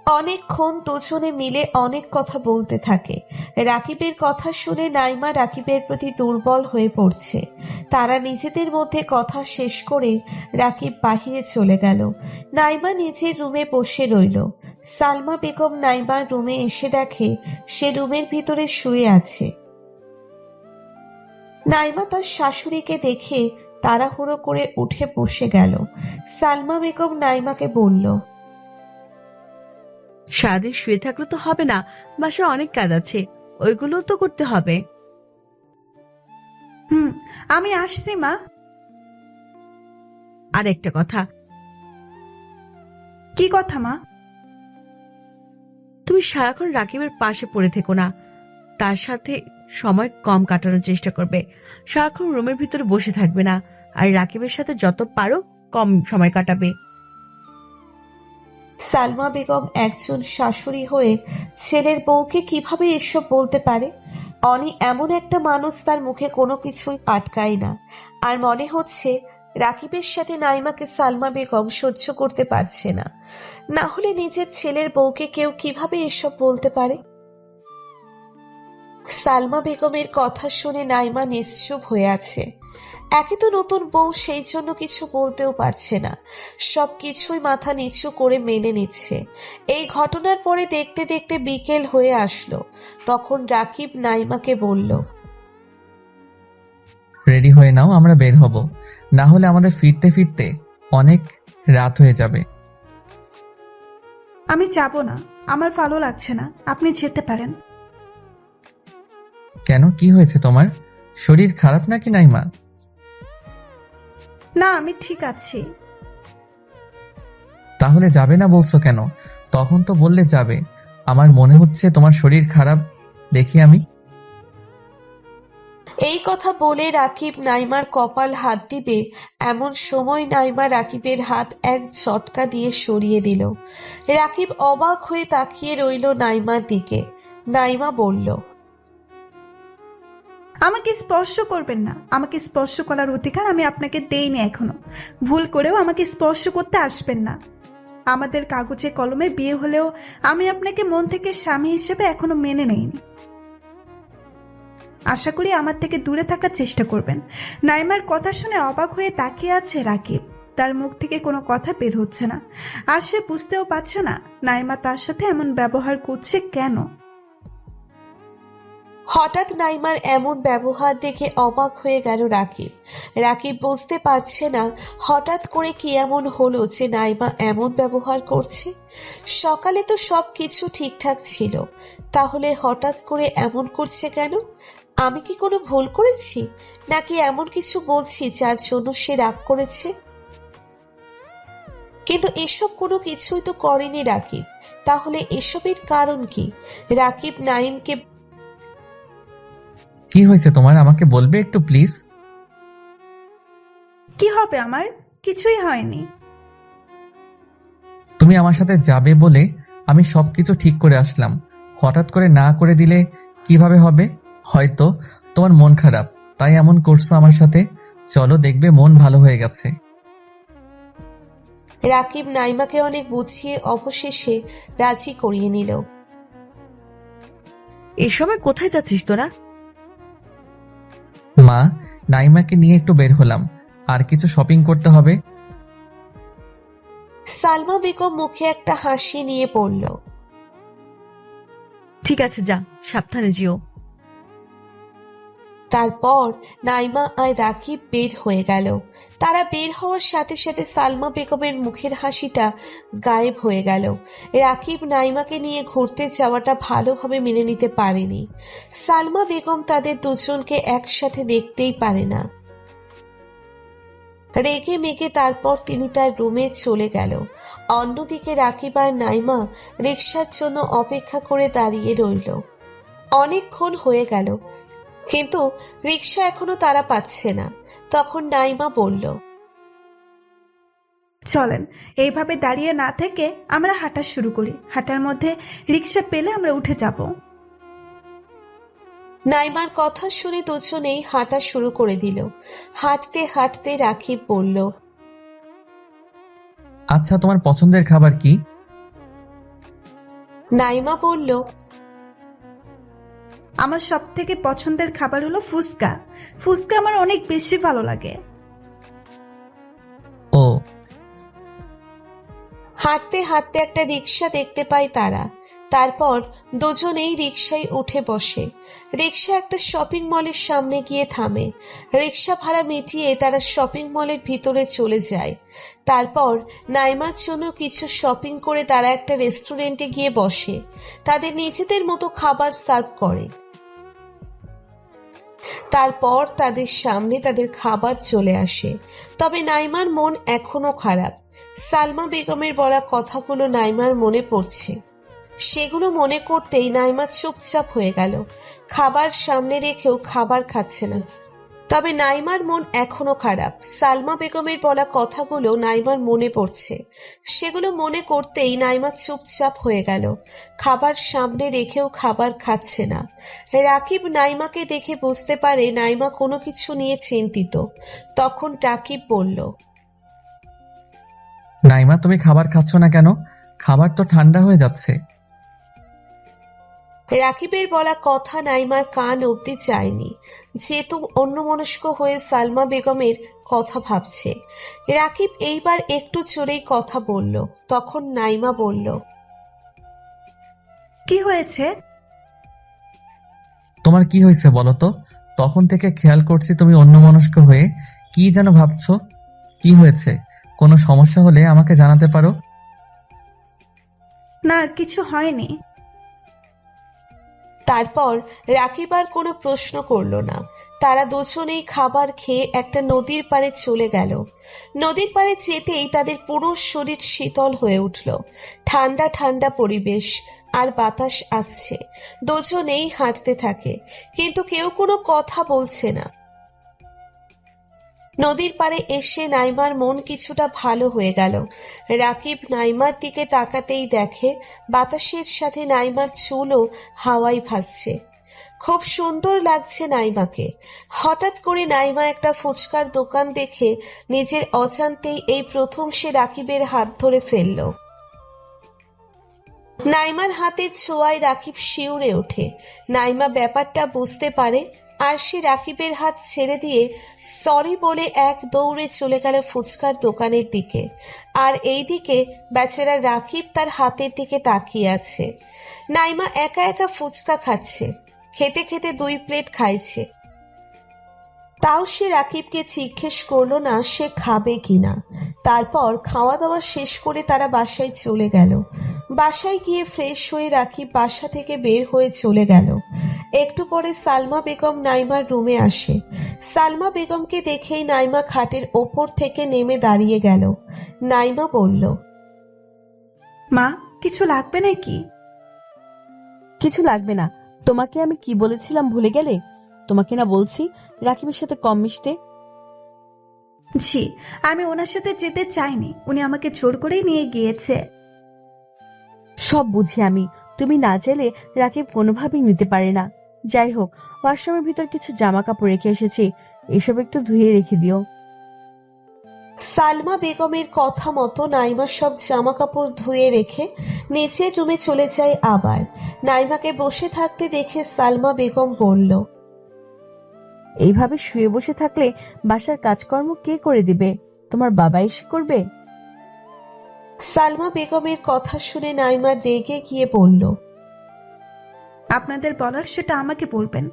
S3: অনেকক্ষণ দুজনে মিলে অনেক কথা বলতে থাকে। রাকিবের কথা শুনে নাইমা রাকিবের প্রতি দুর্বল হয়ে পড়ছে। তারা নিজেদের মধ্যে কথা শেষ করে রাকিব বাহিরে চলে গেল। নাইমা নিজের রুমে বসে রইল। সালমা বেগম নাইমার রুমে এসে দেখে সে রুমের ভিতরে শুয়ে আছে। নাইমা তার শাশুড়িকে দেখে তাড়াহুড়ো করে উঠে বসে গেল। সালমা বেগম নাইমাকে বলল,
S4: সারাদিন শুয়ে থাকলে তো হবে না, বাসায় অনেক কাজ আছে, ওইগুলো তো করতে হবে।
S1: আমি আসছি মা।
S4: আর একটা কথা,
S1: কি কথা মা?
S4: তুমি সারাক্ষণ রাকিবের পাশে পড়ে থেকো না, তার সাথে সময় কম কাটানোর চেষ্টা করবে। সারাক্ষণ রুমের ভিতরে বসে থাকবে না, আর রাকিবের সাথে যত পারো কম সময় কাটাবে।
S3: সালমা বেগম একজন শাশুড়ি হয়ে ছেলের বউকে কিভাবে এসব বলতে পারে? অনি এমন একটা মানুষ, তার মুখে কোনো কিছুই আটকায় না। আর মনে হচ্ছে রাকিবের সাথে নাইমাকে সালমা বেগম সহ্য করতে পারছে না। না হলে নিজের ছেলের বউকে কেউ কিভাবে এসব বলতে পারে? সালমা বেগমের কথা শুনে নাইমা নিশ্চুপ হয়ে আছে। একে তো নতুন বউ, সেই জন্য কিছু বলতেও পারছে না, সবকিছুই মাথা নিচু করে মেনে নিচ্ছে। এই ঘটনার পরে দেখতে দেখতে বিকেল হয়ে আসলো। তখন রাকিব নাইমাকে বলল,
S2: রেডি হয়ে নাও, আমরা বের হব, না হলে আমাদের ফিরতে ফিরতে অনেক রাত হয়ে যাবে।
S1: আমি যাব না, আমার ভালো লাগছে না, আপনি যেতে পারেন।
S2: কেন, কি হয়েছে তোমার? শরীর খারাপ নাকি নাইমা?
S1: না, আমি ঠিক আছি।
S2: তাহলে যাবে না বলছো কেন? তখন তো বললে যাবে। আমার মনে হচ্ছে তোমার শরীর খারাপ দেখি আমি।
S3: এই কথা বলে রাকিব নাইমার কপাল হাত দিবে এমন সময় নাইমা রাকিবের হাত এক ঝটকা দিয়ে সরিয়ে দিল। রাকিব অবাক হয়ে তাকিয়ে রইল নাইমার দিকে। নাইমা বলল,
S1: আমাকে স্পর্শ করবেন না। আমাকে স্পর্শ করার অধিকার আমি আপনাকে দেইনি এখনো। ভুল করেও আমাকে স্পর্শ করতে আসবেন না। আমাদের কাগজে কলমে বিয়ে হলেও আমি আপনাকে মন থেকে স্বামী হিসেবে এখনো মেনে নেইনি। আশা করি আমার থেকে দূরে থাকার চেষ্টা করবেন। নাইমার কথা শুনে অবাক হয়ে তাকিয়ে আছে রাকিব। তার মুখ থেকে কোনো কথা বের হচ্ছে না, আর সে বুঝতেও পারছে না নাইমা তার সাথে এমন ব্যবহার করছে কেন।
S3: হঠাৎ নাইমার এমন ব্যবহার দেখে অবাক হয়ে গেল রাকিব। রাকিব বুঝতে পারছে না হঠাৎ করে কি এমন হলো যে নাইমা এমন ব্যবহার করছে। সকালে তো সব কিছু ঠিকঠাক ছিল, তাহলে হঠাৎ করে এমন করছে কেন? আমি কি কোনো ভুল করেছি, নাকি এমন কিছু বলছি যার জন্য সে রাগ করেছে? কিন্তু এসব কোনো কিছুই তো করেনি রাকিব। তাহলে এসবের কারণ কি? রাকিব নাইমকে,
S2: কি হয়েছে তোমার, আমাকে বলবে একটু প্লিজ?
S1: কি হবে আমার? কিছুই হয়নি।
S2: তুমি আমার সাথে যাবে বলে আমি সবকিছু ঠিক করে আসলাম, হঠাৎ করে না করে দিলে কিভাবে হবে? হয়তো তোমার মন খারাপ তাই এমন করছো আমার সাথে। চলো দেখবে মন ভালো হয়ে গেছে।
S3: রাকিব নাইমাকে অনেক বুঝিয়ে অবশেষে রাজি করিয়ে নিল।
S4: এই সময় কোথায় যাচ্ছিস তোরা?
S2: মা, নাইমাকে নিয়ে একটু বের হলাম, আর কিছু শপিং করতে হবে।
S3: সালমা বেগম মুখে একটা হাসি নিয়ে পড়ল,
S4: ঠিক আছে যা, সাবধানে যেও।
S3: তারপর নাইমা আর রাকিব বের হয়ে গেল। তারা বের হওয়ার সাথে সাথে সালমা বেগমের মুখের হাসিটা গায়েব হয়ে গেল। রাকিব নাইমাকে নিয়ে ঘুরতে যাওয়াটা ভালোভাবে মেনে নিতে পারেনি। সালমা বেগম তাদের দুজনকে একসাথে দেখতেই পারে না। রেগে মেগে তারপর তিনি তার রুমে চলে গেল। অন্যদিকে রাকিব আর নাইমা রিকশার জন্য অপেক্ষা করে দাঁড়িয়ে রইল। অনেকক্ষণ হয়ে গেল, কিন্তু রিকশা এখনো তারা পাচ্ছে না। তখন নাইমা বলল,
S1: চলেন, এইভাবে দাঁড়িয়ে না থেকে আমরা হাঁটা শুরু করি। হাঁটার মধ্যে রিক্সা পেলে আমরা উঠে যাব।
S3: নাইমার কথা শুনে দুজনেই হাঁটা শুরু করে দিল। হাঁটতে হাঁটতে রাকিব বলল,
S2: আচ্ছা তোমার পছন্দের খাবার কি?
S3: নাইমা বলল,
S1: আমার সব থেকে পছন্দের খাবার হলো ফুচকা। ফুচকা আমার অনেক বেশি ভালো লাগে।
S2: ও।
S3: হাঁটতে হাঁটতে একটা রিকশা দেখতে পায় তারা। তারপর দুজনেই রিকশায় উঠে বসে। রিকশা একটা শপিং মলের সামনে গিয়ে থামে। রিকশা ভাড়া মিটিয়ে তারা শপিং মলের ভিতরে চলে যায়। তারপর নাইমার জন্য কিছু শপিং করে তারা একটা রেস্টুরেন্টে গিয়ে বসে। তাদের নিজেদের মতো খাবার সার্ভ করে। তারপর তাদের সামনে তাদের খাবার চলে আসে। তবে নাইমার মন এখনো খারাপ। সালমা বেগমের বলা কথাগুলো নাইমার মনে পড়ছে। সেগুলো মনে করতেই নাইমা চুপচাপ হয়ে গেল। খাবার সামনে রেখেও খাবার খাচ্ছে না। তবে নাইমার মন এখনো খারাপ। সালমা বেগমের বলা কথাগুলো নাইমার মনে পড়ছে। সেগুলো মনে করতেই নাইমা চুপচাপ হয়ে গেল। খাবার সামনে রেখেও খাবার খাচ্ছে না। রাকিব নাইমাকে দেখে বুঝতে পারে নাইমা কোনো কিছু নিয়ে চিন্তিত। তখন রাকিব বলল,
S2: নাইমা, তুমি খাবার খাচ্ছ না কেন? খাবার তো ঠান্ডা হয়ে যাচ্ছে।
S3: রাকিবের বলা কথা নাইমার কান অবধি যায়নি, যেহেতু অন্যমনস্ক হয়ে সালমা বেগমের কথা ভাবছে। রাকিব এইবার একটু জোরেই কথা বলল। তখন নাইমা বলল,
S1: কি হয়েছে?
S2: তোমার কি হয়েছে বলো তো? তখন থেকে খেয়াল করছি তুমি অন্যমনস্ক হয়ে কি যেন ভাবছো। কি হয়েছে? কোনো সমস্যা হলে আমাকে জানাতে পারো।
S1: না, কিছু হয়নি।
S3: তারপর রাকিব আর কোনো প্রশ্ন করল না। তারা দুজনেই খাবার খেয়ে একটা নদীর পাড়ে চলে গেল। নদীর পাড়ে যেতেই তাদের পুরো শরীর শীতল হয়ে উঠল। ঠান্ডা ঠান্ডা পরিবেশ আর বাতাস আসছে। দুজনেই হাঁটতে থাকে, কিন্তু কেউ কোনো কথা বলছে না। নদীর পাড়ে এসে নাইমার মন কিছুটা ভালো হয়ে গেল। রাকিব নাইমার দিকে তাকাতেই দেখে বাতাসের সাথে নাইমার চুলও হাওয়ায় ভাসছে। খুব সুন্দর লাগছে নাইমাকে। হঠাৎ করে নাইমা একটা ফুচকার দোকান দেখে নিজের অজান্তেই এই প্রথম সে রাকিবের হাত ধরে ফেলল। নাইমার হাতের ছোঁয়ায় রাকিব শিউরে ওঠে। নাইমা ব্যাপারটা বুঝতে পারে আর সে রাকিবের হাত ছেড়ে দিয়ে সরি বলে এক দৌড়ে চলে গেল ফুচকার দোকানের দিকে। আর এইদিকে বেচারা রাকিব তার হাতের দিকে তাকিয়ে আছে। নাইমা একা একা ফুচকা খাচ্ছে, খেতে খেতে 2 প্লেট খাইছে। তাও সে রাকিবকে জিজ্ঞেস করলো না সে খাবে কিনা। তারপর খাওয়া দাওয়া শেষ করে তারা বাসায় চলে গেল। বাসায় গিয়ে ফ্রেশ হয়ে রাকিব বাসা থেকে বের হয়ে চলে গেল। একটু পরে সালমা বেগম নাইমার রুমে আসে। সালমা বেগমকে দেখেই নাইমা খাটের ওপর থেকে নেমে দাঁড়িয়ে গেল। নাইমা বলল,
S1: মা, কিছু লাগবে নাকি?
S4: কিছু লাগবে না। তোমাকে আমি কি বলেছিলাম ভুলে গেলে? তোমাকে না বলছি রাকিবের সাথে কম মিশতে?
S1: জি, আমি ওনার সাথে যেতে চাইনি, উনি আমাকে জোর করেই নিয়ে গিয়েছে।
S4: সব বুঝি আমি, তুমি না চাইলে রাকিব কোনোভাবেই নিতে পারে না। যাই হোক, ওয়াশরুমের ভিতর কিছু জামা কাপড় রেখে এসেছি, এসব একটু ধুয়ে রেখে দিও।
S3: সালমা বেগমের কথা মতো নাইমা সব জামা কাপড় ধুয়ে রেখে নিচের রুমে চলে যায়। আবার নাইমাকে বসে থাকতে দেখে সালমা বেগম বলল,
S4: এইভাবে শুয়ে বসে থাকলে বাসার কাজকর্ম কে করে দিবে? তোমার বাবা এসে করবে?
S3: সালমা বেগমের কথা শুনে নাইমা রেগে গিয়ে বলল,
S1: আপনাদের বলার সেটা আমাকে বলবেন।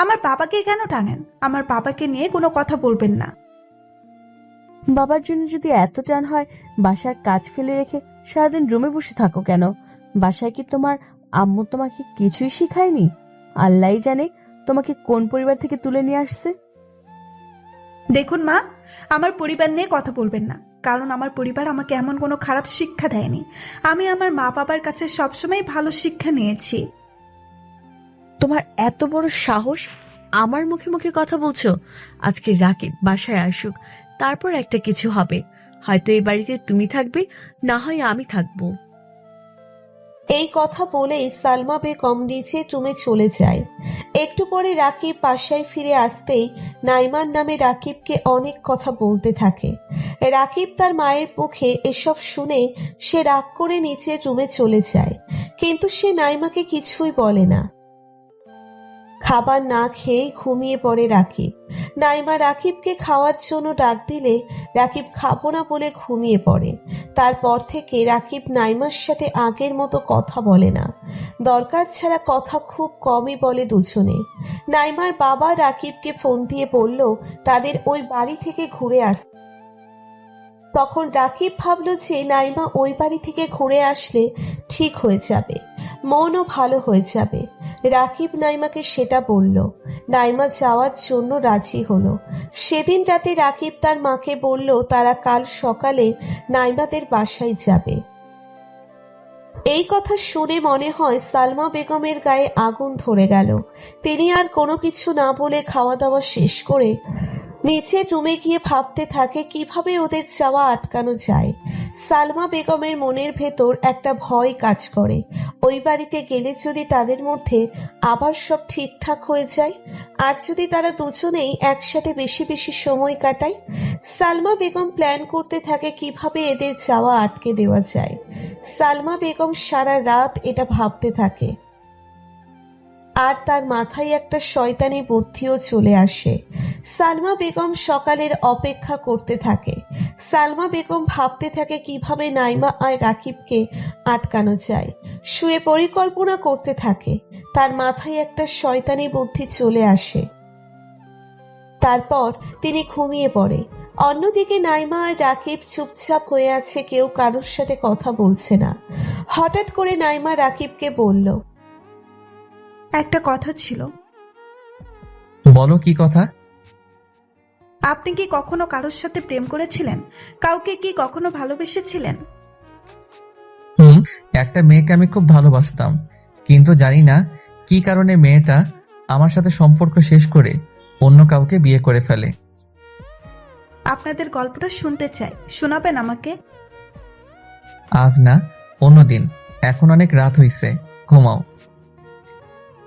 S1: আমার বাবাকে কেন টানেন? আমার বাবাকে নিয়ে কোনো কথা বলবেন না।
S4: বাবার জন্য যদি এত টান হয়, বাসার কাজ ফেলে রেখে সারাদিন রুমে বসে থাকো কেন? বাসায় কি তোমার আম্মু তোমাকে কিছুই শিখায়নি? আল্লাহই জানে তোমাকে কোন পরিবার থেকে তুলে নিয়ে আসছে।
S1: দেখুন মা, আমার পরিবার নিয়ে কথা বলবেন না, কারণ আমার পরিবার আমাকে এমন কোনো খারাপ শিক্ষা দেয়নি। আমি আমার মা বাবার কাছে সবসময় ভালো শিক্ষা নিয়েছি।
S4: তোমার এত বড় সাহস, আমার মুখে মুখে কথা বলছো? আজকে রাকিব বাসায় আসুক, তারপর একটা কিছু হবে। হয়তো এই বাড়িতে তুমি থাকবে, না হয় আমি থাকবো।
S3: এই কথা বলেই সালমা বেগম নিচের রুমে চলে যায়। একটু পরে রাকিব বাসায় ফিরে আসতেই নাইমার নামে রাকিবকে অনেক কথা বলতে থাকে। রাকিব তার মায়ের মুখে এসব শুনে সে রাগ করে নিচের রুমে চলে যায়, কিন্তু সে নাইমাকে কিছুই বলে না। খাবার না খেয়ে ঘুমিয়ে পড়ে রাকিব। নাইমা রাকিবকে খাওয়ার জন্য ডাক দিলে রাকিব খাবো না বলে ঘুমিয়ে পড়ে। তারপর থেকে রাকিব নাইমার সাথে আগের মতো কথা বলে না। দরকার ছাড়া কথা খুব কমই বলে দুজনে। নাইমার বাবা রাকিবকে ফোন দিয়ে বলল তাদের ওই বাড়ি থেকে ঘুরে আস। তখন রাকিব ভাবল যে নাইমা ওই বাড়ি থেকে ঘুরে আসলে ঠিক হয়ে যাবে, মনও ভালো হয়ে যাবে। রাকিব নাইমাকে সেটা বলল। নাইমা যাওয়ার জন্য রাজি হলো। সেদিন রাতে রাকিব তার মাকে বলল তারা কাল সকালে নাইমাদের বাসায় যাবে। এই কথা শুনে মনে হয় সালমা বেগমের গায়ে আগুন ধরে গেল। তিনি আর কোনো কিছু না বলে খাওয়া দাওয়া শেষ করে নিচের রুমে গিয়ে ভাবতে থাকে কিভাবে ওদের যাওয়া আটকানো যায়। সালমা বেগমের মনের ভেতর একটা ভয় কাজ করে। ওই বাড়িতে গেলে যদি তাদের মধ্যে আবার সব ঠিকঠাক হয়ে যায়, আর যদি তারা দুজনেই একসাথে বেশি বেশি সময় কাটায়। সালমা বেগম প্ল্যান করতে থাকে কিভাবে এদের যাওয়া আটকে দেওয়া যায়। সালমা বেগম সারা রাত এটা ভাবতে থাকে, আর তার মাথায় একটা শয়তানি বুদ্ধিও চলে আসে। সালমা বেগম সকালের অপেক্ষা করতে থাকে। সালমা বেগম ভাবতে থাকে কিভাবে নাইমা আর রাকিবকে আটকানো যায়। শুয়ে পরিকল্পনা করতে থাকে। তার মাথায় একটা শয়তানি বুদ্ধি চলে আসে। তারপর তিনি ঘুমিয়ে পড়ে। অন্যদিকে নাইমা আর রাকিব চুপচাপ হয়ে আছে, কেউ কারোর সাথে কথা বলছে না। হঠাৎ করে নাইমা রাকিবকে বলল,
S1: একটা কথা ছিল।
S2: বলো কি কথা?
S1: আপনি কি কখনো কারোর সাথে প্রেম করেছিলেন? কাউকে কি কখনো ভালোবেসেছিলেন?
S2: একটা মেয়েকে আমি খুব ভালোবাসতাম, কিন্তু জানি না কি কারণে মেয়েটা আমার সাথে সম্পর্ক শেষ করে অন্য কাউকে বিয়ে করে ফেলে।
S1: আপনাদের গল্পটা শুনতে চাই, শোনাবেন আমাকে?
S2: আজ না, অন্যদিন। এখন অনেক রাত হইছে, ঘুমাও।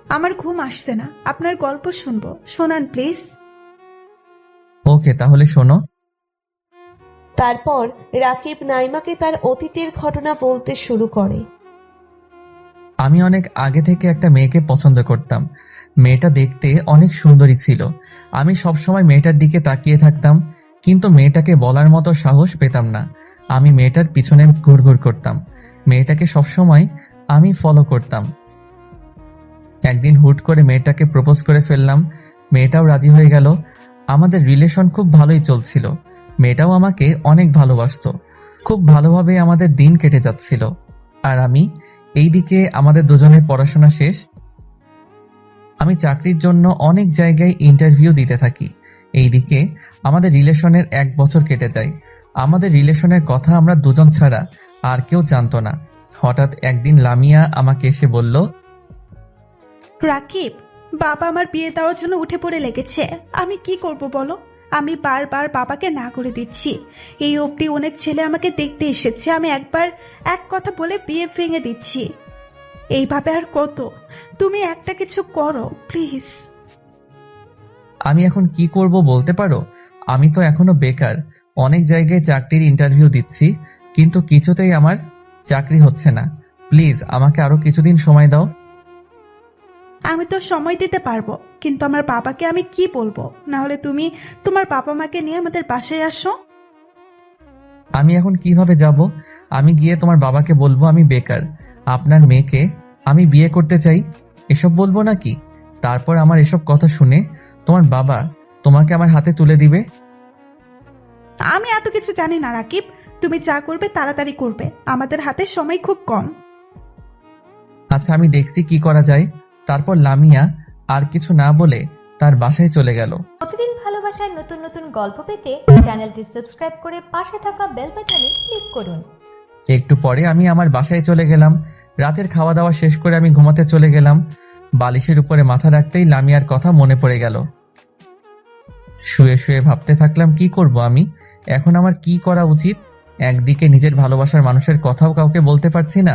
S1: আমার ঘুম আসছে না, আপনার গল্প শুনবো, শোনান প্লিজ।
S2: ওকে, তাহলে শোনো।
S3: তারপর রাকিব নাইমাকে তার অতীতের ঘটনা বলতে শুরু করে।
S2: আমি অনেক আগে থেকে একটা মেয়েকে পছন্দ করতাম। মেয়েটা দেখতে অনেক সুন্দরী ছিল। আমি সবসময় মেয়েটার দিকে তাকিয়ে থাকতাম, কিন্তু মেয়েটাকে বলার মতো সাহস পেতাম না। আমি মেয়েটার পিছনে ঘুরঘুর করতাম। মেয়েটাকে সবসময় আমি ফলো করতাম। একদিন হুট করে মেয়েটাকে প্রপোজ করে ফেললাম। মেয়েটাও রাজি হয়ে গেল। আমাদের রিলেশন খুব ভালোই চলছিল। মেয়েটাও আমাকে অনেক ভালোবাসতো। খুব ভালোভাবে আমাদের দিন কেটে যাচ্ছিল। আর আমি এইদিকে আমাদের দুজনের পড়াশোনা শেষ। আমি চাকরির জন্য অনেক জায়গায় ইন্টারভিউ দিতে থাকি। এইদিকে আমাদের রিলেশনের 1 বছর কেটে যায়। আমাদের রিলেশনের কথা আমরা দুজন ছাড়া আর কেউ জানতো না। হঠাৎ একদিন লামিয়া আমাকে এসে বলল,
S1: রাকিব, বাবা আমার বিয়ে দেওয়ার জন্য উঠে পড়ে লেগেছে। আমি কি করব বলো? আমি বারবার বাবাকে না করে দিচ্ছি। এই অবধি অনেক ছেলে আমাকে দেখতে এসেছে, আমি একবার এক কথা বলে বিয়ে ভেঙে দিচ্ছি। এইভাবে আর কত? তুমি একটা কিছু করো প্লিজ।
S2: আমি এখন কি করব বলতে পারো? আমি তো এখনো বেকার। অনেক জায়গায় চাকরির ইন্টারভিউ দিচ্ছি, কিন্তু কিছুতেই আমার চাকরি হচ্ছে না। প্লিজ আমাকে আরো কিছুদিন সময় দাও।
S1: আমি তো সময় দিতে পারবো, কিন্তু আমার বাবাকে আমি কি বলবো? না হলে তুমি তোমার বাবা মাকে নিয়ে আমাদের বাসায় আসো।
S2: আমি এখন কিভাবে যাব? আমি গিয়ে তোমার বাবাকে বলবো আমি বেকার, আপনার মেয়েকে আমি বিয়ে করতে চাই, এসব বলবো নাকি? তারপর আমার এসব কথা শুনে তোমার বাবা তোমাকে আমার হাতে তুলে দিবে।
S1: আমি এত কিছু জানি না রাকিব, তুমি যা করবে তাড়াতাড়ি করবে, আমাদের হাতে সময় খুব কম।
S2: আচ্ছা, আমি দেখছি কি করা যায়। তারপর লামিয়া আর কিছু না বলে তার বাসায় চলে গেল।
S7: প্রতিদিন ভালোবাসার নতুন নতুন গল্প পেতে চ্যানেলটি সাবস্ক্রাইব করে পাশে থাকা বেল বাটনে ক্লিক করুন।
S2: একটু পরে আমি আমার বাসায় চলে গেলাম। রাতের খাওয়া দাওয়া শেষ করে আমি ঘুমাতে চলে গেলাম। বালিশের উপরে মাথা রাখতেই লামিয়ার কথা মনে পড়ে গেল। শুয়ে শুয়ে ভাবতে থাকলাম কি করব আমি এখন, আমার কি করা উচিত। একদিকে নিজের ভালোবাসার মানুষের কথাও কাউকে বলতে পারছি না।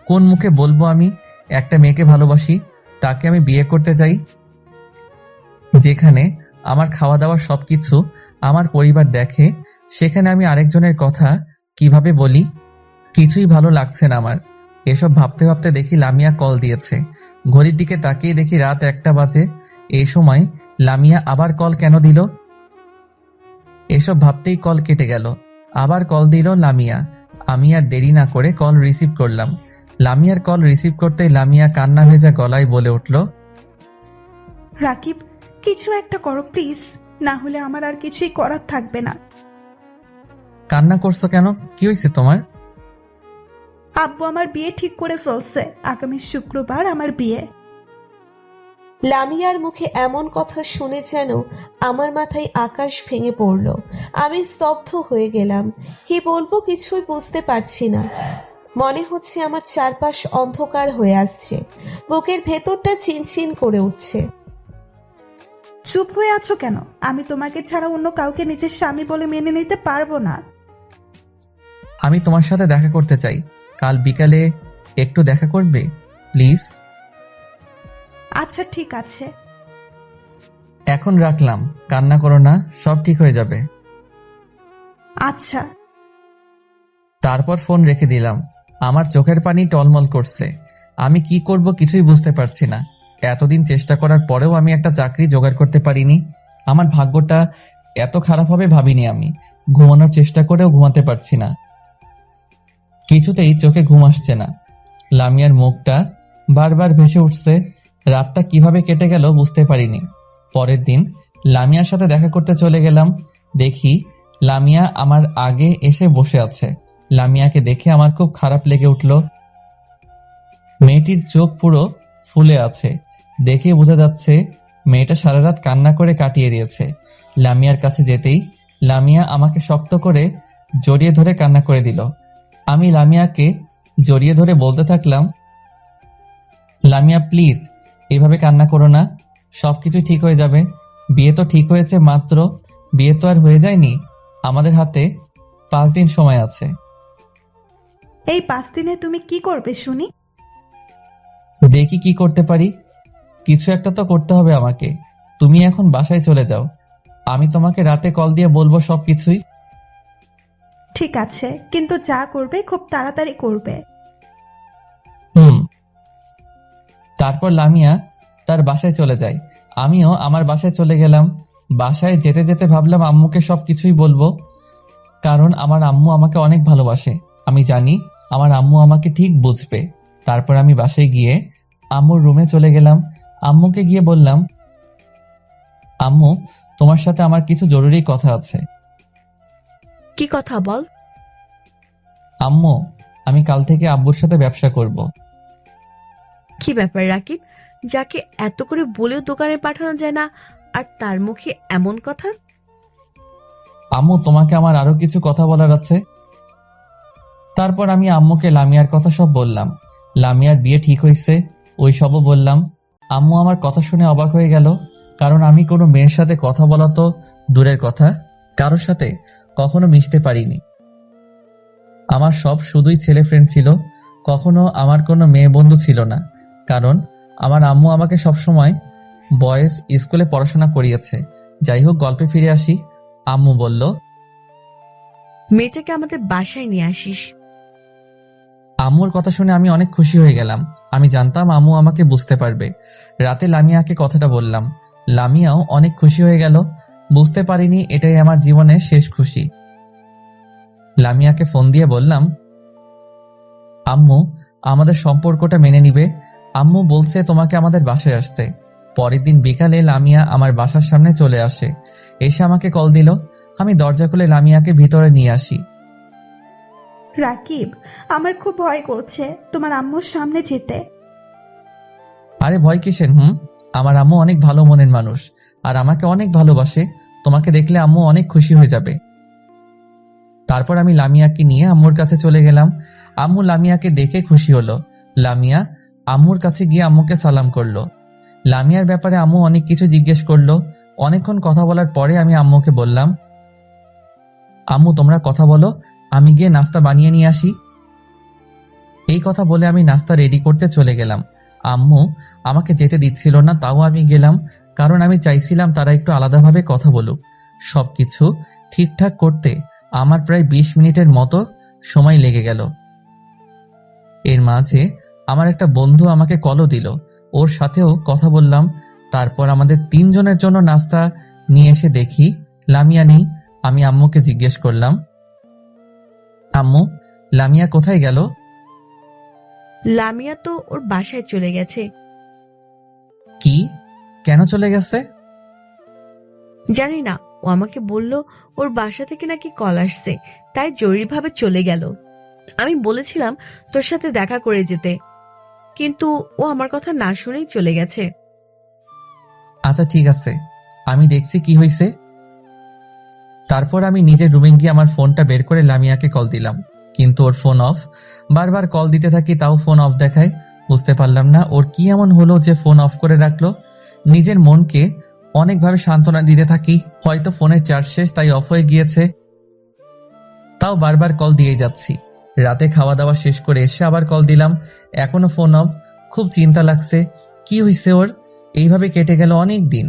S2: কোন মুখে বলবো আমি একটা মেয়েকে ভালোবাসি, তাকে আমি বিয়ে করতে চাই? যেখানে আমার খাওয়া দাওয়া সবকিছু আমার পরিবার দেখে, সেখানে আমি আরেকজনের কথা কিভাবে বলি? কিছুই ভালো লাগছে না আমার। এসব ভাবতে ভাবতে দেখি লামিয়া কল দিয়েছে। ঘড়ির দিকে তাকিয়ে দেখি রাত 1টা বাজে। এই সময় লামিয়া আবার কল কেন দিল? এসব ভাবতেই কল কেটে গেল। আবার কল দিল লামিয়া। আমি আর দেরি না করে কল রিসিভ করলাম। লামিয়ার কল রিসিভ করতেই লামিয়া কান্না ভেজা গলায় বলে উঠল,
S1: রাকিব, কিছু একটা করো প্লিজ, না হলে আমার আর কিছুই করার থাকবে না।
S2: কান্না করছো কেন? কি হয়েছে তোমার?
S1: আব্বু আমার বিয়ে ঠিক করে ফেলছে, আগামী শুক্রবার আমার বিয়ে।
S3: লামিয়ার মুখে এমন কথা শুনে যেন আমার মাথায় আকাশ ভেঙে পড়ল। আমি স্তব্ধ হয়ে গেলাম। কি বলবো কিছুই বুঝতে পারছি না। মনে হচ্ছে আমার চারপাশ অন্ধকার হয়ে আসছে। বুকের ভেতরটা চিনচিন করে উঠছে।
S1: চুপ হয়ে আছো কেন? আমি তোমাকে ছাড়া অন্য কাউকে নিজের স্বামী বলে মেনে নিতে পারবো না।
S2: আমি তোমার সাথে দেখা করতে চাই। কাল বিকালে একটু দেখা করবে প্লিজ?
S1: আচ্ছা ঠিক আছে।
S2: এখন রাখলাম, কান্না করো না, সব ঠিক হয়ে যাবে।
S1: আচ্ছা।
S2: তারপর ফোন রেখে দিলাম। আমার চোখের পানি টলমল করছে। আমি কি করব কিছুই বুঝতে পারছি না। এতদিন চেষ্টা করার পরেও আমি একটা চাকরি জোগাড় করতে পারিনি। আমার ভাগ্যটা এত খারাপ হবে ভাবিনি আমি। ঘুমানোর চেষ্টা করেও ঘুমাতে পারছি না। কিছুতেই চোখে ঘুম আসছে না। লামিয়ার মুখটা বারবার ভেসে উঠছে। রাতটা কিভাবে কেটে গেল বুঝতে পারিনি। পরের দিন লামিয়ার সাথে দেখা করতে চলে গেলাম। দেখি লামিয়া আমার আগে এসে বসে আছে। লামিয়াকে দেখে আমার খুব খারাপ লেগে উঠল। মেয়েটির চোখ পুরো ফুলে আছে। দেখে বোঝা যাচ্ছে মেয়েটা সারা রাত কান্না করে কাটিয়ে দিয়েছে। লামিয়ার কাছে যেতেই লামিয়া আমাকে শক্ত করে জড়িয়ে ধরে কান্না করে দিল। আমি লামিয়াকে জড়িয়ে ধরে বলতে থাকলাম, লামিয়া প্লিজ এভাবে কান্না করো না, সবকিছু ঠিক হয়ে যাবে। বিয়ে তো ঠিক হয়েছে মাত্র, বিয়ে তো আর হয়ে যায়নি। আমাদের হাতে 5 দিন সময় আছে।
S1: এই 5 দিনে তুমি কি করবে শুনি?
S2: দেখি কি করতে পারি, কিছু একটা তো করতে হবে আমাকে। তুমি এখন বাসায় চলে যাও, আমি তোমাকে রাতে কল দিয়ে বলবো সবকিছুই।
S1: ঠিক আছে, কিন্তু যা করবে খুব তাড়াতাড়ি করবে।
S2: তারপর লামিয়া তার বাসায় চলে যায়, আমিও আমার বাসায় চলে গেলাম। বাসায় যেতে যেতে ভাবলাম আম্মুকে সবকিছুই বলবো, কারণ আমার আম্মু আমাকে অনেক ভালোবাসে। আমি জানি আমার আম্মু আমাকে ঠিক বুঝবে। তারপর আমি বাসায় গিয়ে আম্মুর রুমে চলে গেলাম। আম্মুকে গিয়ে বললাম, আম্মু তোমার সাথে আমার কিছু জরুরি কথা আছে।
S4: কি কথা বল?
S2: আম্মু আমি কাল থেকে আব্বুর সাথে ব্যবসা করব।
S4: কি ব্যাপার রাকিব, যাকে এত করে বলেও দোকানে পাঠানো যায় না, আর তার মুখে এমন কথা?
S2: আম্মু তোমাকে আমার আরো কিছু কথা বলার আছে। তারপর আমি আম্মুকে লামিয়ার কথা সব বললাম। লামিয়ার বিয়ে ঠিক হয়েছে ওই সবও বললাম। আম্মু আমার কথা শুনে অবাক হয়ে গেল, কারণ আমি কোনো মেয়ের সাথে কথা বলা তো দূরের কথা, কারোর সাথে কখনো মিশতে পারিনি। আমার সব শুধুই ছেলে ফ্রেন্ড ছিল, কখনো আমার কোনো মেয়ে বন্ধু ছিল না। কারণ আমার আম্মু আমাকে সবসময় বয়েজ স্কুলে পড়াশোনা করিয়েছে। যাই হোক, গল্পে ফিরে আসি। আম্মু বলল,
S4: মেয়েটাকে আমাদের বাসায় নিয়ে আসিস।
S2: আম্মুর কথা শুনে আমি অনেক খুশি হয়ে গেলাম। আমি জানতাম আম্মু আমাকে বুঝতে পারবে। রাতে লামিয়াকে কথাটা বললাম, লামিয়াও অনেক খুশি হয়ে গেল। বুঝতে পারিনি এটাই আমার জীবনের শেষ খুশি। লামিয়াকে ফোন দিয়ে বললাম, আম্মু আমাদের সম্পর্কটা মেনে নিবে। আম্মু বলছে তোমাকে আমাদের বাসায় আসতে। পরের দিন বিকালে লামিয়া আমার বাসার সামনে চলে আসে, এসে আমাকে কল দিল। আমি দরজা খুলে লামিয়াকে ভিতরে নিয়ে আসি।
S1: রাকিব, আমার খুব ভয় করছে তোমার আম্মুর সামনে যেতে।
S2: আরে ভয় কিসের? আমার আম্মু অনেক ভালো মনের মানুষ, আর আমাকে অনেক ভালোবাসে। তোমাকে দেখলে আম্মু অনেক খুশি হয়ে যাবে। তারপর আমি লামিয়াকে নিয়ে আম্মুর কাছে চলে গেলাম। আম্মু লামিয়াকে দেখে খুশি হলো। লামিয়া আম্মুর কাছে গিয়ে আম্মুকে সালাম করলো। লামিয়ার ব্যাপারে আম্মু অনেক কিছু জিজ্ঞেস করলো। অনেকক্ষণ কথা বলার পরে আমি আম্মুকে বললাম, আম্মু তোমরা কথা বলো, আমি গিয়ে নাস্তা বানিয়ে নিয়ে আসি। এই কথা বলে আমি নাস্তা রেডি করতে চলে গেলাম। আম্মু আমাকে যেতে দিচ্ছিল না, তাও আমি গেলাম, কারণ আমি চাইছিলাম তারা একটু আলাদাভাবে কথা বলুক। সবকিছু ঠিকঠাক করতে আমার প্রায় 20 মিনিটের মতো সময় লেগে গেল। এর মাঝে আমার একটা বন্ধু আমাকে কলও দিল, ওর সাথেও কথা বললাম। তারপর আমাদের 3 জনের জন্য নাস্তা নিয়ে এসে দেখি লামিয়া নেই। আমি আম্মুকে জিজ্ঞেস করলাম, আম্মু লামিয়া কোথায় গেল?
S4: লামিয়া তো ওর বাসায় চলে গেছে।
S2: কি? কেন চলে গেছে?
S4: জানি না, ও আমাকে বলল ওর বাসা থেকে নাকি কল আসছে, তাই জরুরিভাবে চলে গেল। আমি বলেছিলাম তোর সাথে দেখা করে যেতে, কিন্তু ও আমার কথা না শুনেই চলে গেছে।
S2: আচ্ছা ঠিক আছে, আমি দেখছি কি হয়েছে। তারপর আমি নিজের রুমে গিয়ে আমার ফোনটা বের করে লামিয়াকে কল দিলাম, কিন্তু ওর ফোন অফ। বারবার কল দিতে থাকি, তাও ফোন অফ দেখায়। বুঝতে পারলাম না ওর কি এমন হলো যে ফোন অফ করে রাখলো। নিজের মনকে অনেকভাবে সান্ত্বনা দিতে থাকি, হয়তো ফোনের চার্জ শেষ তাই অফ হয়ে গিয়েছে। তাও বারবার কল দিয়েই যাচ্ছি। রাতে খাওয়া দাওয়া শেষ করে এসে আবার কল দিলাম, এখনো ফোন অফ। খুব চিন্তা লাগছে, কি হয়েছে ওর? এইভাবে কেটে গেল অনেক দিন,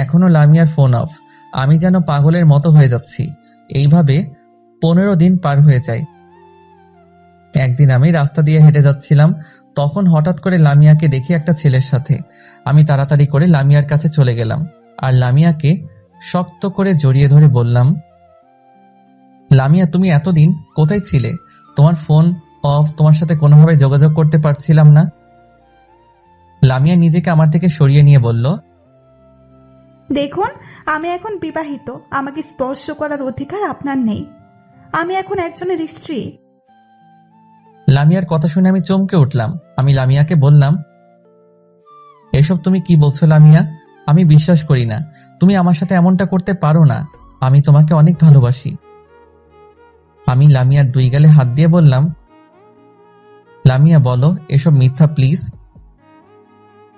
S2: এখনো লামিয়ার ফোন অফ। আমি যেন পাগলের মতো হয়ে যাচ্ছি। এইভাবে 15 দিন পার হয়ে যায়। একদিন আমি রাস্তা দিয়ে হেঁটে যাচ্ছিলাম, তখন হঠাৎ করে লামিয়াকে দেখি একটা ছেলের সাথে। আমি তাড়াতাড়ি করে লামিয়ার কাছে চলে গেলাম, আর লামিয়াকে শক্ত করে জড়িয়ে ধরে বললাম, লামিয়া তুমি এতদিন কোথায় ছিলে? তোমার ফোন অফ, তোমার সাথে কোনোভাবে যোগাযোগ করতে পারছিলাম না। লামিয়া নিজেকে আমার থেকে সরিয়ে নিয়ে বলল,
S1: দেখুন, আমি এখন বিবাহিত, আমাকে স্পর্শ করার অধিকার আপনার নেই। আমি এখন একজনের স্ত্রী।
S2: লামিয়ার কথা শুনে আমি চমকে উঠলাম। আমি লামিয়াকে বললাম, এসব তুমি কি বলছো লামিয়া? আমি বিশ্বাস করি না তুমি আমার সাথে এমনটা করতে পারো না। আমি তোমাকে অনেক ভালোবাসি। আমি লামিয়ার 2 গালে হাত দিয়ে বললাম, লামিয়া বলো এসব মিথ্যা প্লিজ।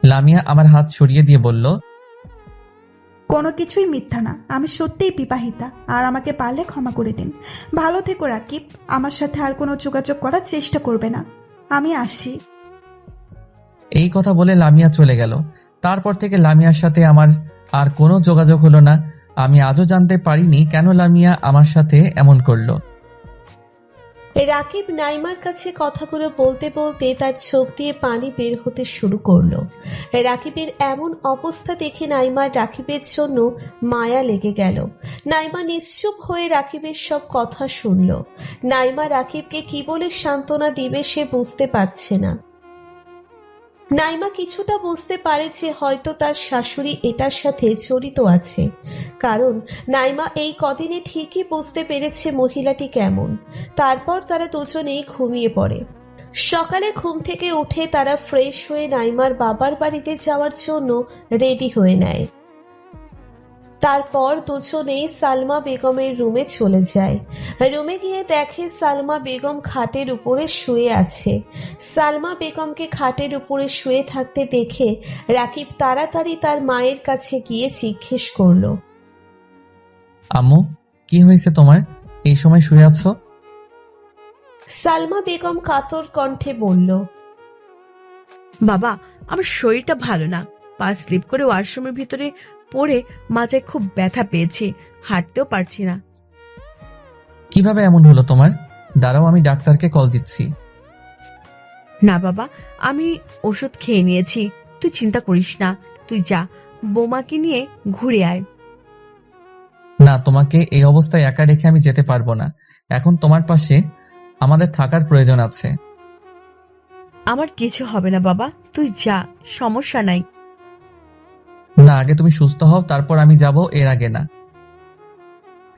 S2: লামিয়া আমার হাত সরিয়ে দিয়ে বলল,
S1: কোনো কিছুই মিথ্যা না, আমি সত্যিই বিবাহিতা, আর আমাকে পারলে ক্ষমা করে দিন। ভালো থেকো রাকিব, আমার সাথে আর কোনো যোগাযোগ করার চেষ্টা করবে না। আমি আসি।
S2: এই কথা বলে লামিয়া চলে গেল। তারপর থেকে লামিয়ার সাথে আমার আর কোনো যোগাযোগ হলো না। আমি আজও জানতে পারিনি কেন লামিয়া আমার সাথে এমন করলো।
S3: রাকিব নাইমার কাছে কথাগুলো বলতে বলতে তার চোখ দিয়ে পানি বের হতে শুরু করলো। রাকিবের এমন অবস্থা দেখে নাইমার রাকিবের জন্য মায়া লেগে গেল। নাইমা নিশ্চুপ হয়ে রাকিবের সব কথা শুনল। নাইমা রাকিবকে কি বলে সান্ত্বনা দিবে সে বুঝতে পারছে না। নাইমা কিছুটা বুঝতে পারে যে হয়তো তার শাশুড়ি এটার সাথে জড়িত আছে, কারণ নাইমা এই কদিনে ঠিকই বুঝতে পেরেছে মহিলাটি কেমন। তারপর তারা দুজনেই ঘুমিয়ে পড়ে। সকালে ঘুম থেকে উঠে তারা ফ্রেশ হয়ে নাইমার বাবার বাড়িতে যাওয়ার জন্য রেডি হয়ে নেয়। তারপর দুজনেই সালমা বেগমের রুমে চলে যায়। রুমে গিয়ে দেখে সালমা বেগম খাটের উপরে শুয়ে আছে। সালমা বেগমকে খাটের উপরে শুয়ে থাকতে দেখে রাকিব তাড়াতাড়ি তার মায়ের কাছে গিয়ে জিজ্ঞেস করলো,
S2: আম্মু, কি হয়েছে তোমার? এই সময় শুয়ে আছো?
S3: সালমা বেগম কাতর কণ্ঠে বলল,
S4: বাবা, আমার শরীরটা ভালো না। পা স্লিপ করে ওয়াশরুমের ভিতরে পড়ে মাজায় খুব ব্যথা পেয়েছি, হাঁটতেও পারছি না।
S2: কিভাবে এমন হলো তোমার? দাঁড়াও, আমি ডাক্তারকে কল দিচ্ছি।
S4: না বাবা, আমি ওষুধ খেয়ে নিয়েছি, তুই চিন্তা করিস না। তুই যা, বৌমাকে নিয়ে ঘুরে আয়।
S2: না, তোমাকে এই অবস্থায় একা রেখে আমি যেতে পারবো না। এখন তোমার পাশে আমাদের থাকার প্রয়োজন আছে।
S4: আমার কিছু হবে না বাবা, তুই যা, সমস্যা নাই।
S2: না, আগে তুমি সুস্থ হও, তারপর আমি যাব, এর আগে না।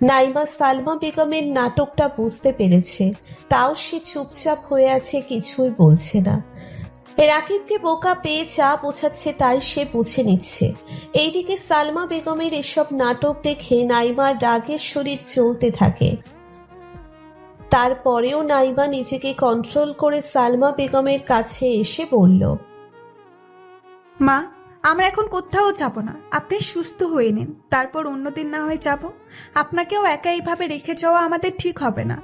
S3: নাইমা সালমা বেগমের নাটকটা বুঝতে পেরেছে, তাও সে চুপচাপ হয়ে আছে, কিছুই বলছে না। রাকিবকে বোকা পেয়ে যা বোঝাচ্ছে তাই সে বুঝে নিচ্ছে। এইদিকে সালমা বেগমের এসব নাটক দেখে নাইমার রাগের শরীর চলতে থাকে। তারপরেও নাইমা নিজেকে কন্ট্রোল করে সালমা বেগমের কাছে এসে বলল,
S1: মা, আমরা এখন কোথাও যাব না, আপনি সুস্থ হয়ে নিন, তারপর অন্যদিন না হয় যাব। আপনাকেও একা এইভাবে রেখে যাওয়া আমাদের ঠিক হবে না।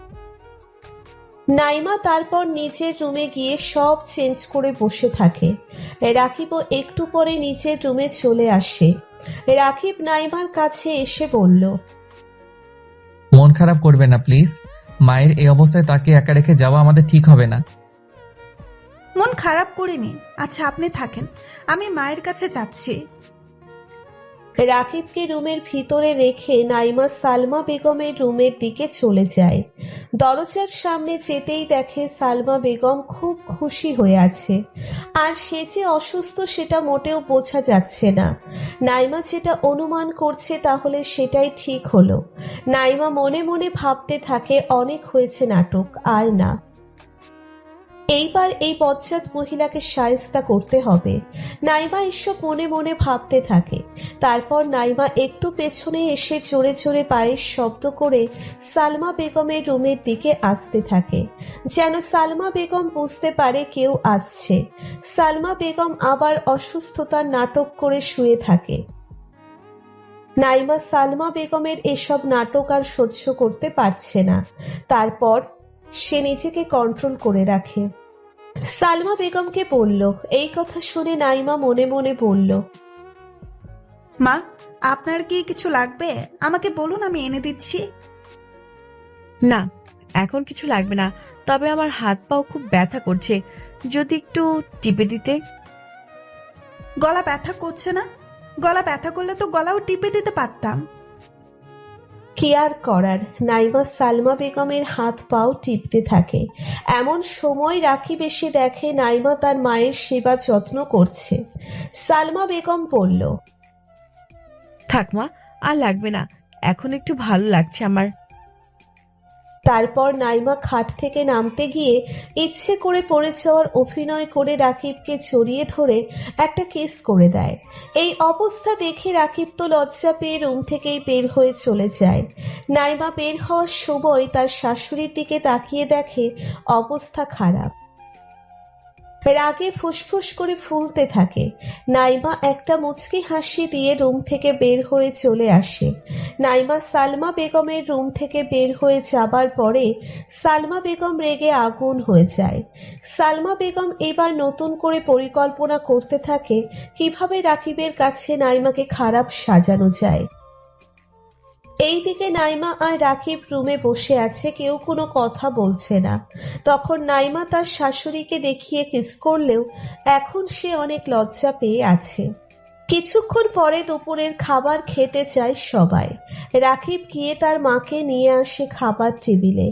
S3: নাইমা তারপর নিজের রুমে গিয়ে সব চেঞ্জ করে বসে থাকে। রাকিবও একটু পরে নিজের রুমে চলে আসে। রাকিব নাইমার কাছে এসে বলল,
S2: মন খারাপ করবে না প্লিজ। মায়ের এই অবস্থায় তাকে একা রেখে যাওয়া আমাদের ঠিক হবে না।
S1: মন খারাপ করিনি। আচ্ছা, আপনি থাকেন, আমি মায়ের কাছে যাচ্ছি।
S3: রাকিবকে রুমের ভিতরে রেখে নাইমা সালমা বেগমের রুমের দিকে চলে যায়। দরজার সামনে যেতেই দেখে সালমা বেগম খুব খুশি হয়ে আছে, আর সে যে অসুস্থ সেটা মোটেও বোঝা যাচ্ছে না। নাইমা যেটা অনুমান করছে তাহলে সেটাই ঠিক হলো। নাইমা মনে মনে ভাবতে থাকে, অনেক হয়েছে নাটক, আর না। এইবার এই বজ্জাত মহিলাকে শায়েস্তা করতে হবে। নাইমা এসব মনে মনে ভাবতে থাকে। তারপর নাইমা একটু পেছনে এসে জোরে জোরে পায়ের শব্দ করে সালমা বেগমের রুমের দিকে আসতে থাকে, যেন সালমা বেগম বুঝতে পারে কেউ আসছে। সালমা বেগম আবার অসুস্থতার নাটক করে শুয়ে থাকে। নাইমা সালমা বেগমের এসব নাটক আর সহ্য করতে পারছে না। তারপর সে নিজেকে কন্ট্রোল করে রাখে। সালমা বেগমকে বলল। এই কথা শুনে নাইমা মনে মনে বলল,
S1: মা, আপনার কি কিছু লাগবে? আমাকে বলুন, আমি এনে দিচ্ছি।
S4: না, এখন কিছু লাগবে না, তবে আমার হাত পাও খুব ব্যথা করছে, যদি একটু টিপে দিতে।
S1: গলা ব্যথা করছে না? গলা ব্যথা করলে তো গলাও টিপে দিতে পারতাম।
S3: কি আর করার। নাইমা সালমা বেগমের হাত পাও টিপতে থাকে। এমন সময় রাকিব এসে দেখে নাইমা তার মায়ের সেবা যত্ন করছে। সালমা বেগম বলল,
S4: থাক মা, আর লাগবে না, এখন একটু ভালো লাগছে আমার।
S3: তারপর নাইমা খাট থেকে নামতে গিয়ে ইচ্ছে করে পড়ে যাওয়ার অভিনয় করে রাকিবকে জড়িয়ে ধরে একটা কিস করে দেয়। এই অবস্থা দেখে রাকিব তো লজ্জা পেয়ে রুম থেকেই বের হয়ে চলে যায়। নাইমা বের হওয়ার সময় তার শাশুড়ির দিকে তাকিয়ে দেখে অবস্থা খারাপ। রাগে ফুসফুস করে ফুলতে থাকে। নাইমা একটা মুচকি হাসি দিয়ে রুম থেকে বের হয়ে চলে আসে। নাইমা সালমা বেগমের রুম থেকে বের হয়ে যাবার পরে সালমা বেগম রেগে আগুন হয়ে যায়। সালমা বেগম এবার নতুন করে পরিকল্পনা করতে থাকে কিভাবে রাকিবের কাছে নাইমাকে খারাপ সাজানো যায়। এইদিকে নাইমা আর রাকিব রুমে বসে আছে, কেউ কোনো কথা বলছে না। তখন নাইমা তার শাশুড়িকে দেখিয়ে কিস করলেও এখন সে অনেক লজ্জা পেয়ে আছে। কিছুক্ষণ পরে দুপুরের খাবার খেতে চায় সবাই। রাকিব গিয়ে তার মাকে নিয়ে আসে খাবার টেবিলে।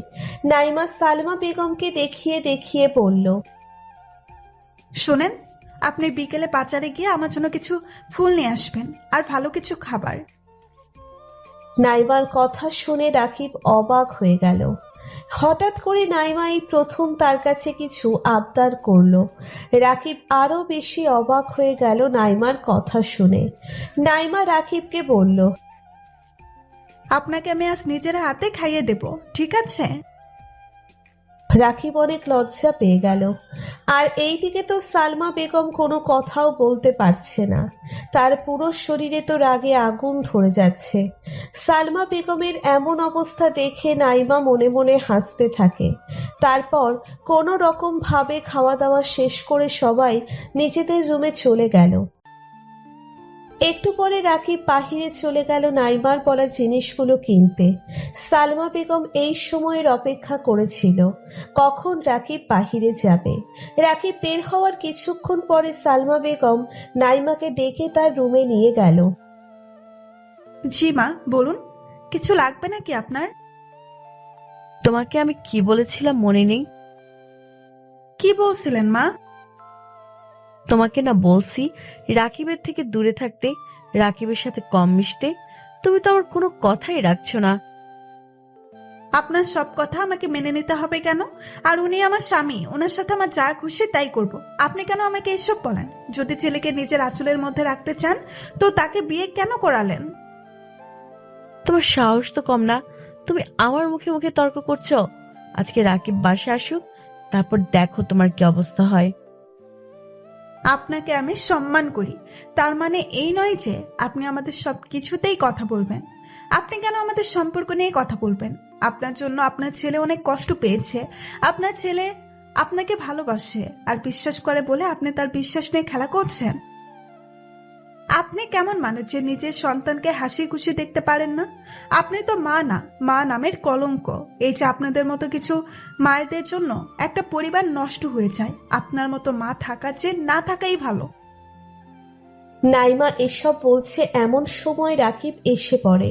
S3: নাইমা সালমা বেগমকে দেখিয়ে দেখিয়ে বলল,
S1: শোনেন, আপনি বিকেলে বাজারে গিয়ে আমার জন্য কিছু ফুল নিয়ে আসবেন আর ভালো কিছু খাবার।
S3: নাইমার কথা শুনে রাকিব অবাক হয়ে গেল। হঠাৎ করে নাইমা এই প্রথম তার কাছে কিছু আবদার করলো। রাকিব আরো বেশি অবাক হয়ে গেল নাইমার কথা শুনে। নাইমা রাকিবকে বলল,
S1: আপনাকে আমি আজ নিজের হাতে খাইয়ে দেব, ঠিক আছে?
S3: রাকিব অনেক লজ্জা পেয়ে গেল। আর এইদিকে তো সালমা বেগম কোনো কথাও বলতে পারছে না। তার পুরো শরীরে তো রাগে আগুন ধরে যাচ্ছে। সালমা বেগমের এমন অবস্থা দেখে নাইমা মনে মনে হাসতে থাকে। তারপর কোনো রকম ভাবে খাওয়া দাওয়া শেষ করে সবাই নিজেদের রুমে চলে গেল। একটু পরে রাকিব বাহিরে চলে গেল নাইমার বলা জিনিসগুলো কিনতে। সালমা বেগম এই সময়ের অপেক্ষা করেছিল কখন রাকিব বাহিরে যাবে। রাকিব বের হওয়ার কিছুক্ষণ পরে সালমা বেগম নাইমাকে ডেকে তার রুমে নিয়ে গেল।
S1: জি মা, বলুন, কিছু লাগবে নাকি আপনার?
S4: তোমাকে আমি কি বলেছিলাম মনে নেই?
S1: কি বলছিলেন মা?
S4: তোমাকে না বলছি রাকিবের থেকে দূরে থাকতে, রাকিবের সাথে কম মিশতে। তুমি তো আমার কোনো কথাই রাখছো না।
S1: আপনার সব কথা আমাকে মেনে নিতে হবে কেন? আর উনি আমার স্বামী, ওনার সাথে আমার যা খুশি তাই করব। আপনি কেন আমাকে এসব বলেন? যদি ছেলেকে নিজের আঁচলের মধ্যে রাখতে চান তো তাকে বিয়ে কেন করালেন?
S4: তোমার সাহস তো কম না, তুমি আমার মুখে মুখে তর্ক করছো। আজকে রাকিব বাসে আসুক, তারপর দেখো তোমার কি অবস্থা হয়।
S1: আপনাকে আমি সম্মান করি, তার মানে এই নয় যে আপনি আমাদের সব কিছুতেই কথা বলবেন। আপনি কেন আমাদের সম্পর্ক নিয়ে কথা বলবেন? আপনার জন্য আপনার ছেলে অনেক কষ্ট পেয়েছে। আপনার ছেলে আপনাকে ভালোবাসে আর বিশ্বাস করে বলে আপনি তার বিশ্বাস নিয়ে খেলা করছেন। আপনি কেমন মানুষ যে নিজের সন্তানকে হাসি খুশি দেখতে পারেন না? আপনি তো মা না, মা নামের কলঙ্ক। এই যে আপনাদের মতো কিছু মায়েদের জন্য একটা পরিবার নষ্ট হয়ে যায়। আপনার মতো মা থাকা যে না থাকাই ভালো।
S3: নাইমা এসব বলছে এমন সময় রাকিব এসে পড়ে।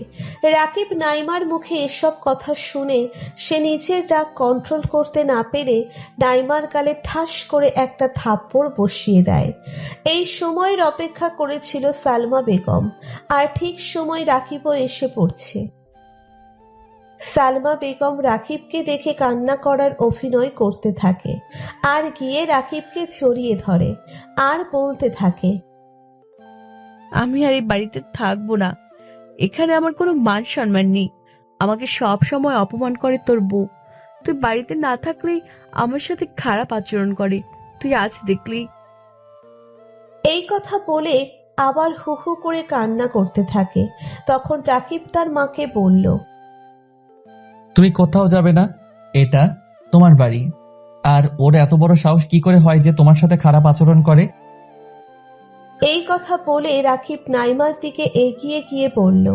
S3: রাকিব নাইমার মুখে এসব কথা শুনে সে নিজের রাগ কন্ট্রোল করতে না পেরে নাইমার গালে ঠাস করে একটা থাপ্পড় বসিয়ে দেয়। এই সময়ের অপেক্ষা করেছিল সালমা বেগম, আর ঠিক সময় রাকিবও এসে পড়ছে। সালমা বেগম রাকিবকে দেখে কান্না করার অভিনয় করতে থাকে আর গিয়ে রাকিবকে জড়িয়ে ধরে আর বলতে থাকে,
S4: আমি আর এই বাড়িতে থাকবো না। এখানে আমার কোনো মান সম্মান নেই। আমাকে সব সময় অপমান করে তোর বউ। তুই বাড়িতে না থাকলেই আমার সাথে খারাপ আচরণ করে, তুই আজ দেখলি।
S3: এই কথা বলে আবার হু হু করে কান্না করতে থাকে। তখন রাকিব তার মাকে বলল,
S2: তুমি কোথাও যাবে না, এটা তোমার বাড়ি। আর ওর এত বড় সাহস কি করে হয় যে তোমার সাথে খারাপ আচরণ করে?
S3: এই কথা বলে রাকিব নাইমার দিকে এগিয়ে গিয়ে বলল,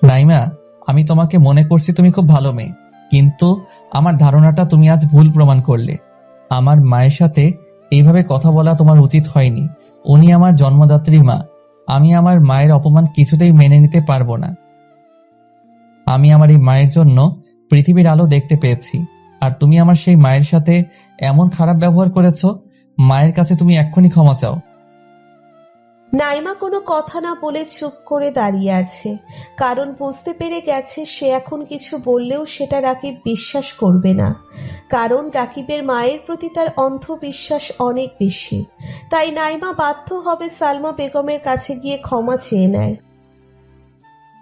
S2: নাইমা, আমি তোমাকে মনে করছি তুমি খুব ভালো মেয়ে, কিন্তু আমার ধারণাটা তুমি আজ ভুল প্রমাণ করলে। আমার মায়ের সাথে এইভাবে কথা বলা তোমার উচিত হয়নি। উনি আমার জন্মদাত্রী মা। আমি আমার মায়ের অপমান কিছুতেই মেনে নিতে পারবো না। আমি আমার এই মায়ের জন্য পৃথিবীর আলো দেখতে পেয়েছি, আর তুমি আমার সেই মায়ের সাথে এমন খারাপ ব্যবহার করেছো। মায়ের কাছে তুমি এক্ষুনি ক্ষমা চাও।
S3: নাইমা কোনো কথা না বলে চুপ করে দাঁড়িয়ে আছে, কারণ বুঝতে পেরে গেছে সে এখন কিছু বললেও সেটা রাকিব বিশ্বাস করবে না, কারণ রাকিবের মায়ের প্রতি তার অন্ধবিশ্বাস অনেক বেশি। তাই নাইমা বাধ্য হবে সালমা বেগমের কাছে গিয়ে ক্ষমা চেয়ে নেয়।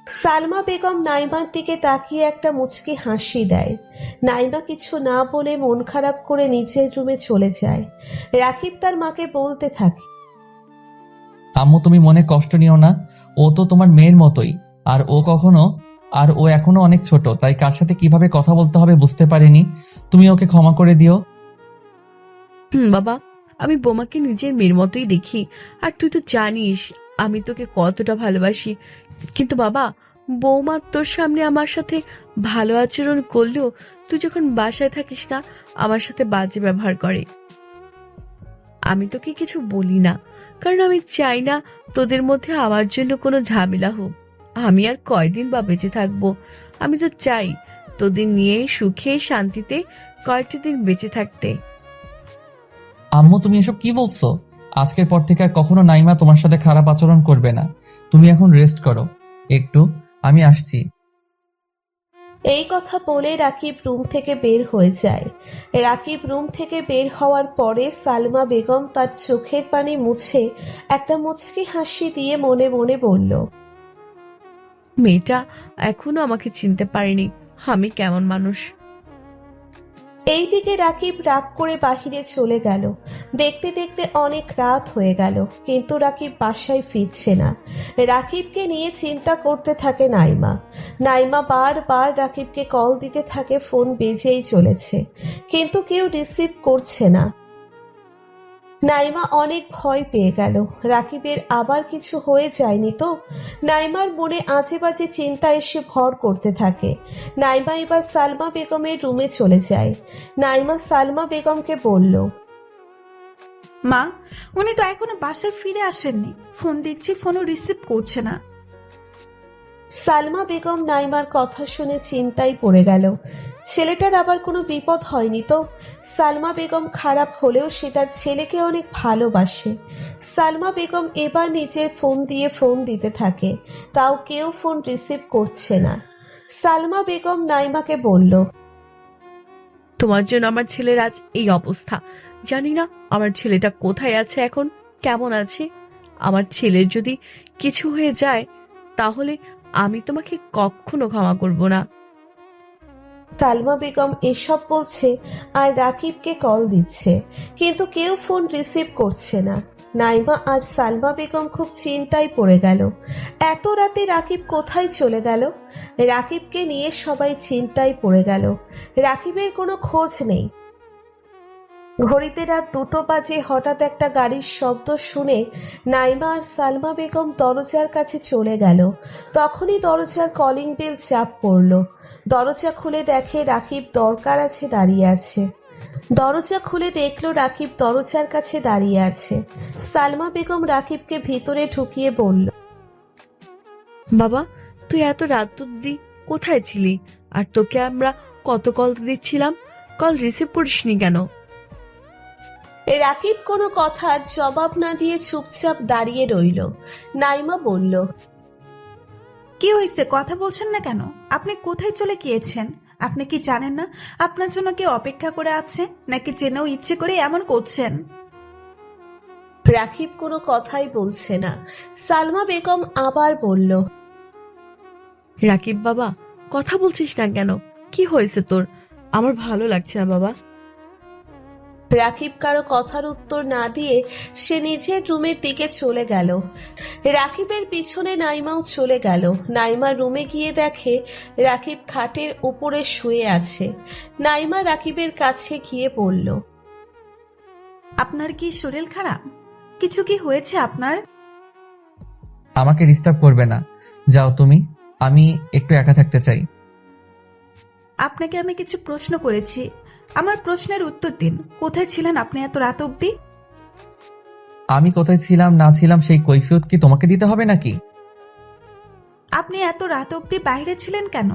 S3: সালমা বেগম নাইমার দিকে তাকিয়ে একটা মুচকি হাসি দেয়। নাইমা কিছু না বলে মন খারাপ করে নিচের রুমে চলে যায়। রাকিব তার মাকে বলতে থাকে,
S2: আম্মু তুমি মনে কষ্ট নিও না, ও তো তোমার মেয়ের মতোই। আর ও এখনো অনেক ছোট, তাই কার সাথে কিভাবে কথা বলতে হবে বুঝতে পারেনি। তুমি ওকে ক্ষমা করে দিও।
S4: বাবা, আমি বোমাকে নিজের মেয়ের মতোই দেখি, আর তুই তো জানিস আমি তোকে কতটা ভালোবাসি। কিন্তু বাবা, বৌমা তোর সামনে আমার সাথে ভালো আচরণ করলেও তুই যখন বাসায় থাকিস না, আমার সাথে বাজে ব্যবহার করে। আমি তোকে কিছু বলি না, কারণ আমি চাই না তোদের মধ্যে আমার জন্য কোনো ঝামেলা হোক। আমি আর কয়দিন বা বেঁচে থাকবো, আমি তো চাই তোদের নিয়ে সুখে শান্তিতে কয়েকটা দিন বেঁচে থাকতে।
S2: আম্মু তুমি এসব কি বলছো? আজকের পর থেকে আর কখনো নাইমা তোমার সাথে খারাপ আচরণ করবে না। তুমি এখন রেস্ট করো একটু, আমি আসছি।
S3: এই কথা বলে রাকিব রুম থেকে বের হয়ে যায়। রাকিব রুম থেকে বের হওয়ার পরে সালমা বেগম তার চোখের পানি মুছে একটা মুচকি হাসি দিয়ে মনে মনে বলল,
S4: মেয়েটা এখনো আমাকে চিনতে পারেনি আমি কেমন মানুষ।
S3: এইদিকে রাকিব রাগ করে বাহিরে চলে গেল। দেখতে দেখতে অনেক রাত হয়ে গেল, কিন্তু রাকিব বাসায় ফিরছে না। রাকিবকে নিয়ে চিন্তা করতে থাকে নাইমা। নাইমা বারবার রাকিবকে কল দিতে থাকে, ফোন বেজেই চলেছে, কিন্তু কেউ রিসিভ করছে না। নাইমা অনেক ভয় পেয়ে গেল, রাকিবের আবার কিছু হয়ে যায়নি তো। নাইমার মনে আজে বাজে চিন্তা এসে ভর করতে থাকে। নাইমা এবার সালমা বেগমের রুমে চলে যায়। নাইমা সালমা বেগমকে বলল,
S1: মা, উনি তো এখনো বাসায় ফিরে আসেননি। ফোন দিচ্ছি, ফোনও রিসিভ করছে না।
S3: সালমা বেগম নাইমার কথা শুনে চিন্তায় পড়ে গেল। ছেলেটার আবার কোনো বিপদ হয়নি তো? সালমা বেগম খারাপ হলেও সে তার ছেলেকে অনেক ভালোবাসে। সালমা বেগম এবার নিজের ফোন দিয়ে ফোন দিতে থাকে, তাও কেউ ফোন রিসিভ করছে না। সালমা বেগম নাইমাকে বলল,
S4: তোমার জন্য আমার ছেলের আজ এই অবস্থা। জানি না আমার ছেলেটা কোথায় আছে, এখন কেমন আছে। আমার ছেলের যদি কিছু হয়ে যায় তাহলে আমি তোমাকে কখনো ক্ষমা করব না।
S3: সালমা বেগম এসব বলছে আর রাকিবকে কল দিচ্ছে, কিন্তু কেউ ফোন রিসিভ করছে না। নাইমা আর সালমা বেগম খুব চিন্তায় পড়ে গেল। এত রাতে রাকিব কোথায় চলে গেল? রাকিবকে নিয়ে সবাই চিন্তায় পড়ে গেল। রাকিবের কোনো খোঁজ নেই। ঘড়িতে রাত 2টো বাজে। হঠাৎ একটা গাড়ির শব্দ শুনে নাইমা আর সালমা বেগম দরজার কাছে চলে গেল। তখনই দরজার কলিং বেল চাপ পড়ল। দরজা খুলে দেখে রাকিব দরকার আছে দাঁড়িয়ে আছে। দরজা খুলে দেখলো রাকিব দরজার কাছে দাঁড়িয়ে আছে। সালমা বেগম রাকিবকে ভিতরে ঢুকিয়ে বলল,
S4: বাবা, তুই এত রাত অব্দি কোথায় ছিলি? আর তোকে আমরা কত কল দিচ্ছিলাম, কল রিসিভ করিসনি কেন?
S3: রাকিব কোনো কথার জবাব না দিয়ে চুপচাপ দাঁড়িয়ে রইল। নাইমা বলল,
S1: কি হয়েছে, কথা বলছেন না কেন? আপনি কোথায় চলে গিয়েছেন? আপনি কি জানেন না আপনার জন্য কেউ অপেক্ষা করে আছে? নাকি জেনেও ইচ্ছে করে এমন করছেন?
S3: রাকিব কোনো কথাই বলছে না। সালমা বেগম আবার বলল,
S4: রাকিব বাবা, কথা বলছিস না কেন? কি হয়েছে তোর? আমার ভালো লাগছে না বাবা।
S3: রাকিব কারো কথার উত্তর না দিয়ে সে নিজের রুমের দিকে চলে গেল। রাকিবের পিছনে নাইমাও চলে গেল। নাইমা রুমে গিয়ে দেখে রাকিব খাটের উপরে শুয়ে আছে। নাইমা রাকিবের কাছে গিয়ে বলল,
S1: আপনার কি শরীর খারাপ? কিছু কি হয়েছে আপনার?
S2: আমাকে ডিস্টার্ব করবে না, যাও তুমি, আমি একটু একা থাকতে চাই।
S1: আপনাকে আমি কিছু প্রশ্ন করেছি, আমার প্রশ্নের উত্তর দিন। কোথায় ছিলেন আপনি এত রাত অবধি?
S2: আমি কোথায় ছিলাম না ছিলাম সেই কৈফিয়ত কি তোমাকে দিতে হবে নাকি?
S1: আপনি এত রাত অবধি বাইরে ছিলেন কেন?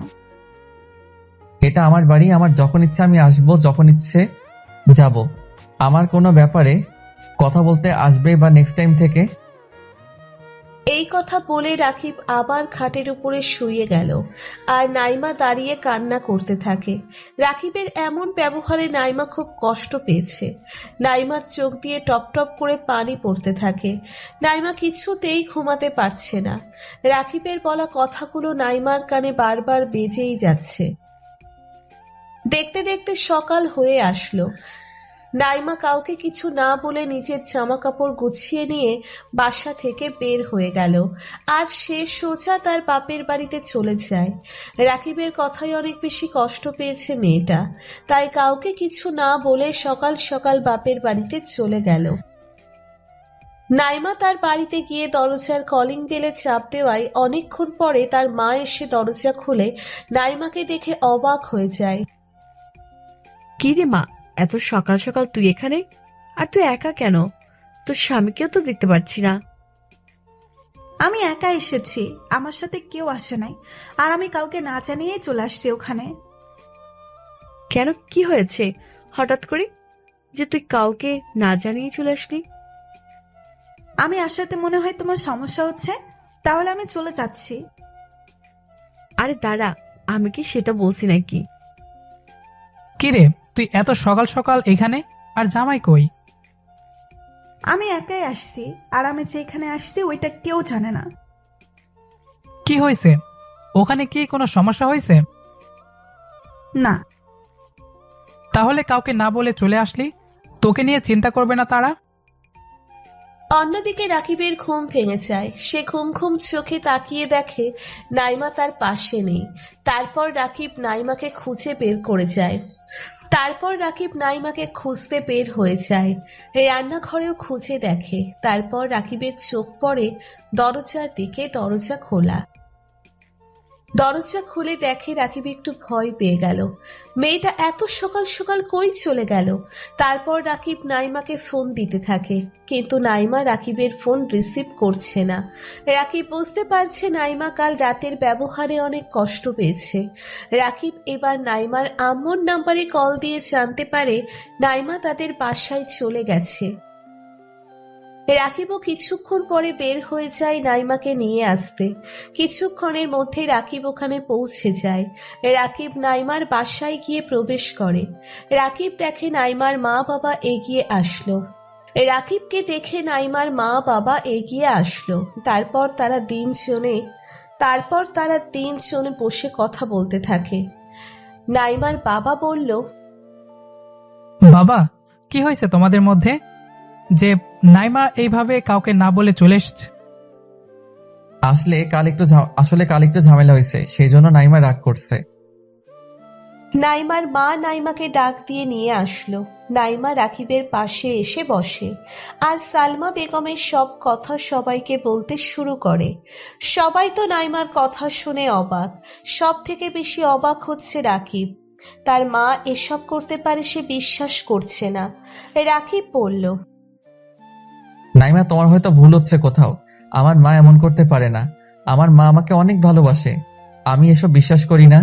S2: এটা আমার বাড়ি, আমার যখন ইচ্ছে আমি আসবো, যখন ইচ্ছে যাব। আমার কোনো ব্যাপারে কথা বলতে আসবে বা নেক্সট টাইম থেকে
S3: এই কথা বলে রাকিব আবার খাটের উপরে শুয়ে গেল আর নাইমা দাঁড়িয়ে কান্না করতে থাকে। রাকিবের এমন ব্যবহারে নাইমা খুব কষ্ট পেয়েছে। নাইমার চোখ দিয়ে টপ টপ করে পানি পড়তে থাকে। নাইমা কিছুতেই ঘুমাতে পারছে না। রাকিবের বলা কথাগুলো নাইমার কানে বারবার বেজেই যাচ্ছে। দেখতে দেখতে সকাল হয়ে আসলো। নাইমা কাউকে কিছু না বলে নিজের জামা কাপড় গুছিয়ে নিয়ে বাসা থেকে বের হয়ে গেল আর সে সোজা তার বাপের বাড়িতে চলে যায়। রাকিবের কথায় অনেক বেশি কষ্ট পেয়েছে মেয়েটা, তাই কাউকে কিছু না বলে সকাল সকাল বাপের বাড়িতে চলে গেল। নাইমা তার বাড়িতে গিয়ে দরজার কলিং বেলে চাপ দেওয়ায় অনেকক্ষণ পরে তার মা এসে দরজা খুলে নাইমাকে দেখে অবাক হয়ে যায়।
S4: কি রে মা, এত সকাল সকাল তুই এখানে? আর তুই একা কেন? তোর স্বামীকেও তো দেখতে পাচ্ছি না।
S1: আমি একা এসেছি, আমার সাথে কেউ আসে নাই, আর আমি কাউকে না জানিয়েই চলে আসছি ওখানে।
S4: কেন, কি হয়েছে হঠাৎ করে যে তুই কাউকে না জানিয়ে চলে আসলি?
S1: আমি আসাতে মনে হয় তোমার সমস্যা হচ্ছে, তাহলে আমি চলে যাচ্ছি।
S4: আরে দাঁড়া, আমি কি সেটা বলছি নাকি?
S5: কি রে, তুই এত সকাল সকাল এখানে? আর জামাই কই?
S1: আমি একাই আসছি, আর আমি যেখানে আসছি ওইটা কেউ জানে না।
S5: কি হয়েছে? ওখানে কি কোনো সমস্যা হয়েছে?
S1: না।
S5: তাহলে কাউকে না বলে চলে আসলি? তোকে নিয়ে চিন্তা করবে না তারা?
S3: অন্যদিকে রাকিবের ঘুম ভেঙে যায়। সে ঘুম ঘুম চোখে তাকিয়ে দেখে নাইমা তার পাশে নেই। তারপর রাকিব নাইমাকে খুঁজে বের করে যায়। খুঁজতে বের হয়ে যায়। রান্নাঘরেও খুঁজে দেখে। তারপর রাকিবের চোখ পড়ে দরজার দিকে। দরজা খুলে দেখে রাকিব একটু ভয় পেয়ে গেল। মেয়েটা এত সকাল সকাল কই চলে গেল? তারপর রাকিব নাইমাকে ফোন দিতে থাকে, কিন্তু নাইমা রাকিবের ফোন রিসিভ করছে না। রাকিব বুঝতে পারছে নাইমা কাল রাতের ব্যবহারে অনেক কষ্ট পেয়েছে। রাকিব এবার নাইমার আম্মুর নাম্বারে কল দিয়ে জানতে পারে নাইমা তাদের বাসায় চলে গেছে। রাকিবও কিছুক্ষণ পরে বের হয়ে যায় নাইমাকে নিয়ে আসতে। কিছুক্ষণের মধ্যে রাকিব ওখানে পৌঁছে যায়। রাকিব নাইমার বাসায় গিয়ে প্রবেশ করে। রাকিব দেখে নাইমার মা বাবা এগিয়ে আসলো। রাকিবকে দেখে নাইমার মা বাবা এগিয়ে আসলো। তারপর তারা তিনজনে বসে কথা বলতে থাকে। নাইমার বাবা বলল,
S5: বাবা, কি হয়েছে তোমাদের মধ্যে যে নাইমা এইভাবে কাউকে না বলে চলে এসছে?
S2: আসলে কাল একটু ঝামেলা হয়েছে, সেই জন্য নাইমা রাগ করছে।
S3: নাইমার মা নাইমাকে ডাক দিয়ে নিয়ে আসলো। নাইমা রাকিবের পাশে এসে বসে আর সালমা বেগমের সব কথা সবাইকে বলতে শুরু করে। সবাই তো নাইমার কথা শুনে অবাক। সব থেকে বেশি অবাক হচ্ছে রাকিব। তার মা এসব করতে পারে সে বিশ্বাস করছে না। রাকিব বলল,
S2: নাইমা, তোমার হয়তো ভুল হচ্ছে কোথাও। আমার মা এমন করতে পারে না। আমার মা আমাকে অনেক ভালোবাসে। আমি এসব বিশ্বাস করি না।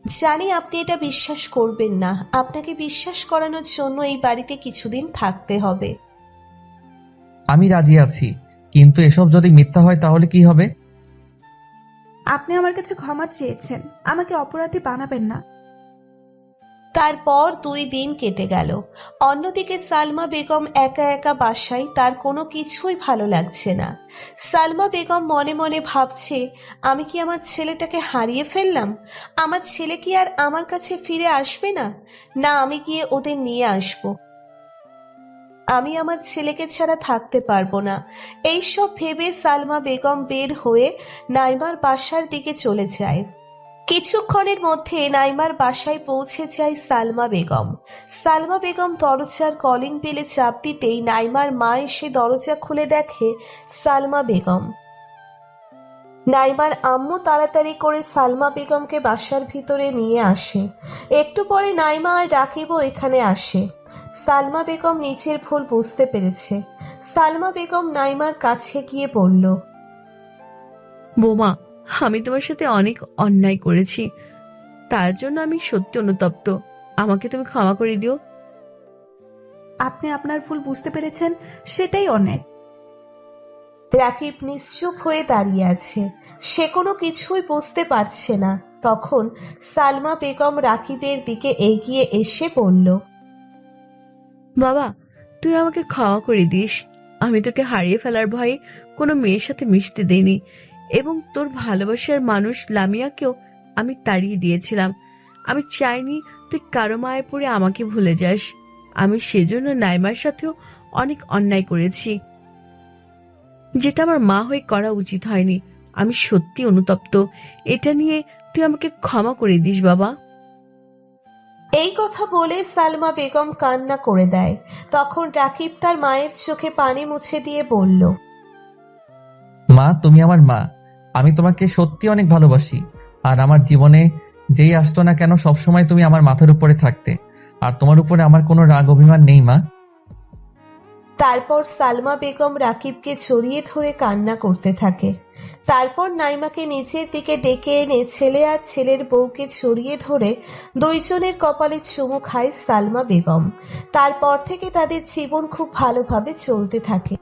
S3: জানি আপনি এটা বিশ্বাস করবেন না। আপনাকে বিশ্বাস করানোর জন্য এই বাড়িতে কিছুদিন থাকতে হবে।
S2: আমি রাজি আছি, কিন্তু এসব যদি মিথ্যা হয় তাহলে কি হবে?
S1: আপনি আমার কাছে ক্ষমা চেয়েছেন, আমাকে অপরাধী বানাবেন না।
S3: তারপর 2 দিন কেটে গেল। অন্যদিকে সালমা বেগম একা একা বাসায়। তার কোনো কিছুই ভালো লাগছে না। সালমা বেগম মনে মনে ভাবছে, আমি কি আমার ছেলেটাকে হারিয়ে ফেললাম? আমার ছেলে কি আর আমার কাছে ফিরে আসবে না? না, আমি গিয়ে ওদের নিয়ে আসব। আমি আমার ছেলেকে ছাড়া থাকতে পারবো না। এইসব ভেবে সালমা বেগম বের হয়ে নাইমার বাসার দিকে চলে যায়। কিছুক্ষণের মধ্যে নাইমার বাসায় পৌঁছে যায় সালমা বেগম। সালমা বেগম দরজার কলিং বেলে চাপ দিতেই নাইমার মা এসে দরজা খুলে দেখে সালমা বেগম। নাইমার আম্মু তাড়াতাড়ি করে সালমা বেগমকে বাসার ভিতরে নিয়ে আসে। একটু পরে নাইমা আর রাকিবও এখানে আসে। সালমা বেগম নিজের ভুল বুঝতে পেরেছে। সালমা বেগম নাইমার কাছে গিয়ে বলল,
S4: বোমা, আমি তোমার সাথে অনেক অন্যায় করেছি, তার জন্য আমি সত্যি অনুতপ্ত। আমাকে তুমি ক্ষমা করে দিও।
S1: আপনি আপনার ভুল বুঝতে পেরেছেন, সেটাই অনেক।
S3: রাকিব নিশ্চুপ হয়ে দাঁড়িয়ে আছে। সে কোনো কিছুই বুঝতে পারছে না। তখন সালমা বেগম রাকিবের দিকে এগিয়ে এসে বলল,
S4: বাবা, তুই আমাকে ক্ষমা করে দিস। আমি তোকে হারিয়ে ফেলার ভয়ে কোনো মেয়ের সাথে মিশতে দেইনি, এবং তোর ভালোবাসার মানুষ লামিয়াকেও আমি তাড়িয়ে দিয়েছিলাম। আমি চাইনি তুই কারো মায়ে পড়ে আমাকে ভুলে যাস। আমি সেজন্য নাইমার সাথেও অনেক অন্যায় করেছি, যেটা আমার মা হয়ে করা উচিত হয়নি। আমি সত্যি অনুতপ্ত। এটা নিয়ে তুই আমাকে ক্ষমা করে দিস বাবা।
S3: এই কথা বলে সালমা বেগম কান্না করে দেয়। তখন রাকিব তার মায়ের চোখে পানি মুছে দিয়ে বলল,
S2: মা, তুমি আমার মা। আমি তোমাকে সত্যি অনেক ভালোবাসি। আর আমার জীবনে যেই আসতো না কেন, সবসময় তুমি আমার মাথার উপরে থাকতে। আর তোমার উপরে আমার কোনো রাগ অভিমান নেই মা।
S3: তারপর সালমা বেগম রাকিবকে জড়িয়ে ধরে কান্না করতে থাকে। তারপর নাইমাকে নিচের দিকে ডেকে এনে ছেলে আর ছেলের বউকে জড়িয়ে ধরে দুইজনের কপালে চুমু খায় সালমা বেগম। তারপর থেকে তাদের জীবন খুব ভালোভাবে চলতে থাকে।